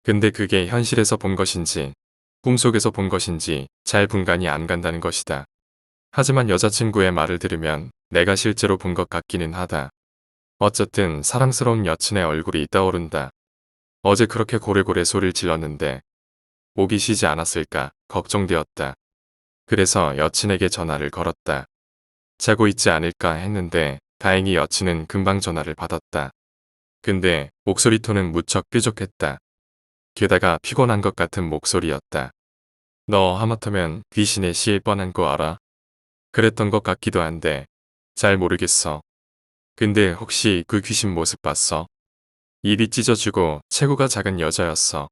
근데 그게 현실에서 본 것인지 꿈속에서 본 것인지 잘 분간이 안 간다는 것이다. 하지만 여자친구의 말을 들으면 내가 실제로 본 것 같기는 하다. 어쨌든 사랑스러운 여친의 얼굴이 떠오른다. 어제 그렇게 고래고래 소리를 질렀는데 목이 쉬지 않았을까 걱정되었다. 그래서 여친에게 전화를 걸었다. 자고 있지 않을까 했는데 다행히 여친은 금방 전화를 받았다. 근데 목소리 톤은 무척 뾰족했다. 게다가 피곤한 것 같은 목소리였다. 너 하마터면 귀신에 시일 뻔한 거 알아? 그랬던 것 같기도 한데 잘 모르겠어. 근데 혹시 그 귀신 모습 봤어? 입이 찢어지고 체구가 작은 여자였어.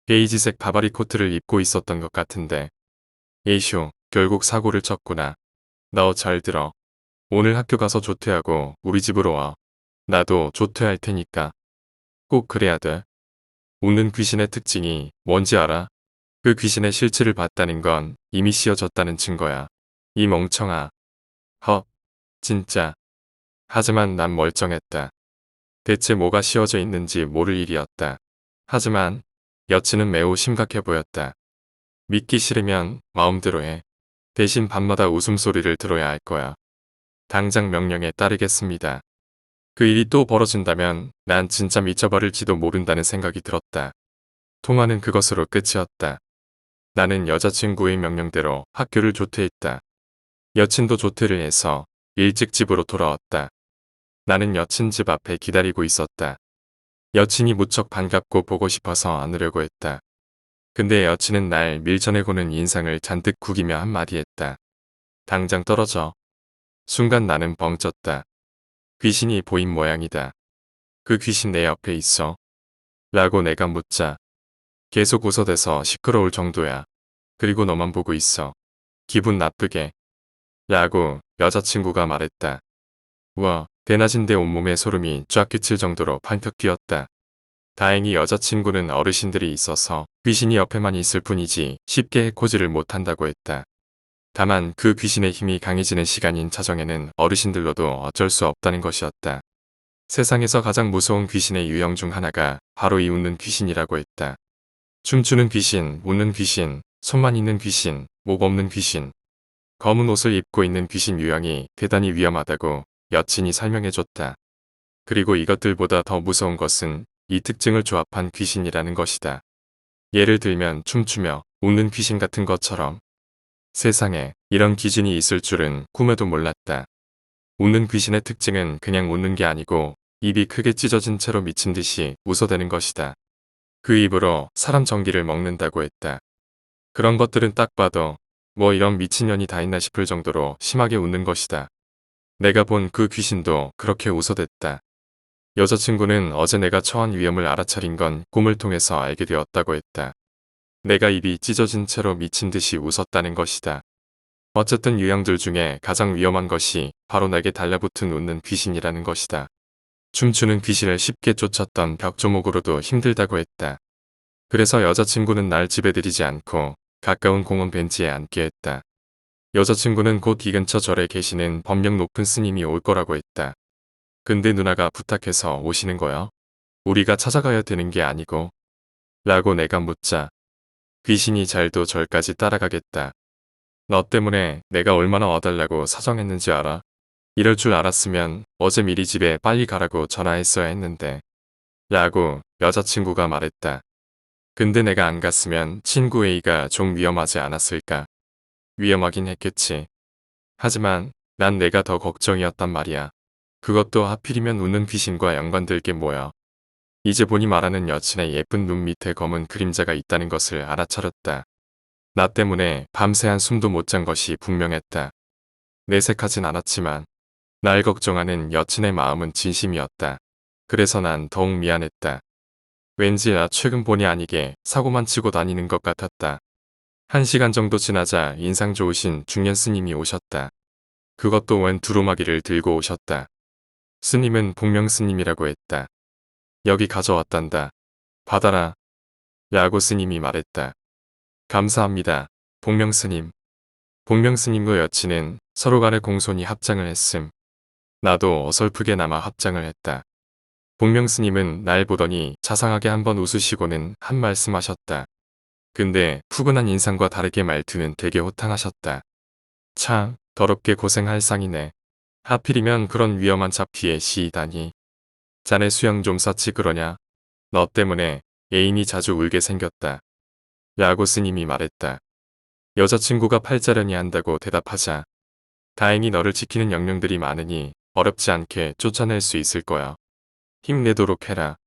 베이지색 바바리 코트를 입고 있었던 것 같은데. 에이쇼, 결국 사고를 쳤구나. 너 잘 들어. 오늘 학교 가서 조퇴하고 우리 집으로 와. 나도 조퇴할 테니까. 꼭 그래야 돼. 웃는 귀신의 특징이 뭔지 알아? 그 귀신의 실체를 봤다는 건 이미 씌어졌다는 증거야. 이 멍청아. 헉, 진짜. 하지만 난 멀쩡했다. 대체 뭐가 씌어져 있는지 모를 일이었다. 하지만 여친은 매우 심각해 보였다. 믿기 싫으면 마음대로 해. 대신 밤마다 웃음소리를 들어야 할 거야. 당장 명령에 따르겠습니다. 그 일이 또 벌어진다면 난 진짜 미쳐버릴지도 모른다는 생각이 들었다. 통화는 그것으로 끝이었다. 나는 여자친구의 명령대로 학교를 조퇴했다. 여친도 조퇴를 해서 일찍 집으로 돌아왔다. 나는 여친 집 앞에 기다리고 있었다. 여친이 무척 반갑고 보고 싶어서 안으려고 했다. 근데 여친은 날 밀쳐내고는 인상을 잔뜩 구기며 한마디 했다. 당장 떨어져. 순간 나는 벙쪘다. 귀신이 보인 모양이다. 그 귀신 내 옆에 있어. 라고 내가 묻자. 계속 웃어대서 시끄러울 정도야. 그리고 너만 보고 있어. 기분 나쁘게. 라고 여자친구가 말했다. 우와, 대낮인데 온몸에 소름이 쫙 끼칠 정도로 팔떡 뛰었다. 다행히 여자친구는 어르신들이 있어서 귀신이 옆에만 있을 뿐이지 쉽게 해코지를 못한다고 했다. 다만 그 귀신의 힘이 강해지는 시간인 자정에는 어르신들로도 어쩔 수 없다는 것이었다. 세상에서 가장 무서운 귀신의 유형 중 하나가 바로 이 웃는 귀신이라고 했다. 춤추는 귀신, 웃는 귀신, 손만 있는 귀신, 목 없는 귀신. 검은 옷을 입고 있는 귀신 유형이 대단히 위험하다고 여친이 설명해줬다. 그리고 이것들보다 더 무서운 것은 이 특징을 조합한 귀신이라는 것이다. 예를 들면 춤추며 웃는 귀신 같은 것처럼. 세상에 이런 귀신이 있을 줄은 꿈에도 몰랐다. 웃는 귀신의 특징은 그냥 웃는 게 아니고 입이 크게 찢어진 채로 미친 듯이 웃어대는 것이다. 그 입으로 사람 전기를 먹는다고 했다. 그런 것들은 딱 봐도 뭐 이런 미친년이 다 있나 싶을 정도로 심하게 웃는 것이다. 내가 본 그 귀신도 그렇게 웃어댔다. 여자친구는 어제 내가 처한 위험을 알아차린 건 꿈을 통해서 알게 되었다고 했다. 내가 입이 찢어진 채로 미친 듯이 웃었다는 것이다. 어쨌든 유형들 중에 가장 위험한 것이 바로 내게 달라붙은 웃는 귀신이라는 것이다. 춤추는 귀신을 쉽게 쫓았던 벽조목으로도 힘들다고 했다. 그래서 여자친구는 날 집에 들이지 않고 가까운 공원 벤치에 앉게 했다. 여자친구는 곧 이 근처 절에 계시는 법력 높은 스님이 올 거라고 했다. 근데 누나가 부탁해서 오시는 거야? 우리가 찾아가야 되는 게 아니고? 라고 내가 묻자. 귀신이 잘도 절까지 따라가겠다. 너 때문에 내가 얼마나 와달라고 사정했는지 알아? 이럴 줄 알았으면 어제 미리 집에 빨리 가라고 전화했어야 했는데. 라고 여자친구가 말했다. 근데 내가 안 갔으면 친구 A가 좀 위험하지 않았을까? 위험하긴 했겠지. 하지만 난 내가 더 걱정이었단 말이야. 그것도 하필이면 웃는 귀신과 연관될 게 뭐야. 이제 보니 말하는 여친의 예쁜 눈 밑에 검은 그림자가 있다는 것을 알아차렸다. 나 때문에 밤새 한숨도 못 잔 것이 분명했다. 내색하진 않았지만 날 걱정하는 여친의 마음은 진심이었다. 그래서 난 더욱 미안했다. 왠지 나 최근 본의 아니게 사고만 치고 다니는 것 같았다. 1시간 정도 지나자 인상 좋으신 중년 스님이 오셨다. 그것도 웬 두루마기를 들고 오셨다. 스님은 복명 스님이라고 했다. 여기 가져왔단다. 받아라. 라고 스님이 말했다. 감사합니다. 복명 스님. 복명 스님과 여친은 서로 간에 공손히 합장을 했음. 나도 어설프게나마 합장을 했다. 복명 스님은 날 보더니 자상하게 한번 웃으시고는 한 말씀 하셨다. 근데 푸근한 인상과 다르게 말투는 되게 호탕하셨다. 참, 더럽게 고생할 상이네. 하필이면 그런 위험한 잡기에 시이다니. 자네 수영 좀 쌓지 그러냐? 너 때문에 애인이 자주 울게 생겼다. 라고 스님이 말했다. 여자친구가 팔자련이 한다고 대답하자 다행히 너를 지키는 영령들이 많으니 어렵지 않게 쫓아낼 수 있을 거야. 힘내도록 해라.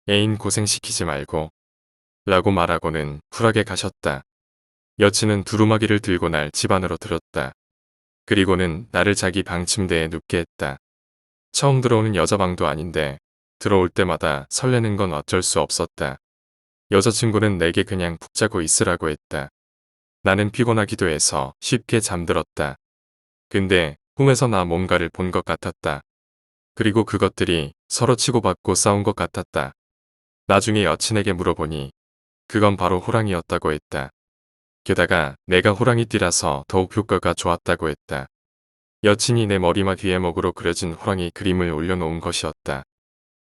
애인 고생시키지 말고. 라고 말하고는 쿨하게 가셨다. 여친은 두루마기를 들고 날 집 안으로 들었다. 그리고는 나를 자기 방 침대에 눕게 했다. 처음 들어오는 여자방도 아닌데 들어올 때마다 설레는 건 어쩔 수 없었다. 여자친구는 내게 그냥 푹 자고 있으라고 했다. 나는 피곤하기도 해서 쉽게 잠들었다. 근데 꿈에서 나 뭔가를 본 것 같았다. 그리고 그것들이 서로 치고받고 싸운 것 같았다. 나중에 여친에게 물어보니 그건 바로 호랑이였다고 했다. 게다가 내가 호랑이띠라서 더욱 효과가 좋았다고 했다. 여친이 내 머리맡 위에 먹으로 그려진 호랑이 그림을 올려놓은 것이었다.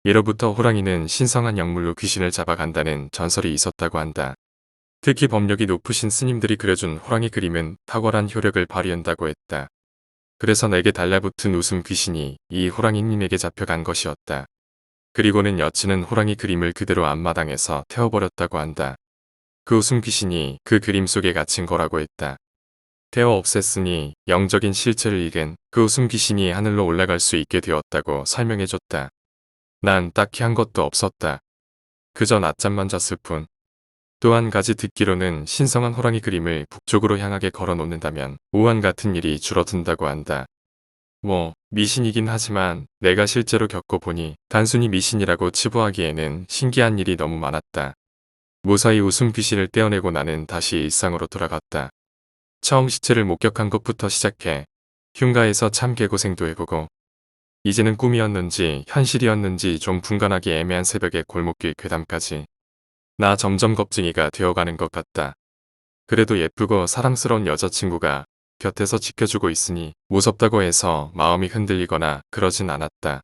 예로부터 호랑이는 신성한 영물로 귀신을 잡아간다는 전설이 있었다고 한다. 특히 법력이 높으신 스님들이 그려준 호랑이 그림은 탁월한 효력을 발휘한다고 했다. 그래서 내게 달라붙은 웃음 귀신이 이 호랑이님에게 잡혀간 것이었다. 그리고는 여친은 호랑이 그림을 그대로 앞마당에서 태워버렸다고 한다. 그 웃음 귀신이 그 그림 속에 갇힌 거라고 했다. 태워 없앴으니 영적인 실체를 잃은 그 웃음 귀신이 하늘로 올라갈 수 있게 되었다고 설명해줬다. 난 딱히 한 것도 없었다. 그저 낮잠만 잤을 뿐. 또 한 가지 듣기로는 신성한 호랑이 그림을 북쪽으로 향하게 걸어 놓는다면 우한 같은 일이 줄어든다고 한다. 뭐 미신이긴 하지만 내가 실제로 겪어보니 단순히 미신이라고 치부하기에는 신기한 일이 너무 많았다. 무사히 웃음 귀신을 떼어내고 나는 다시 일상으로 돌아갔다. 처음 시체를 목격한 것부터 시작해 흉가에서 참 개고생도 해보고 이제는 꿈이었는지 현실이었는지 좀 분간하기 애매한 새벽의 골목길 괴담까지 나 점점 겁쟁이가 되어가는 것 같다. 그래도 예쁘고 사랑스러운 여자친구가 곁에서 지켜주고 있으니 무섭다고 해서 마음이 흔들리거나 그러진 않았다.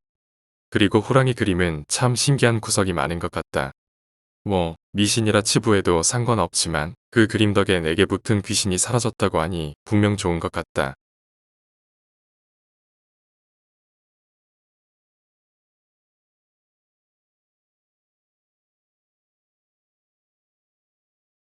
그리고 호랑이 그림은 참 신기한 구석이 많은 것 같다. 뭐 미신이라 치부해도 상관없지만 그 그림 덕에 내게 붙은 귀신이 사라졌다고 하니 분명 좋은 것 같다.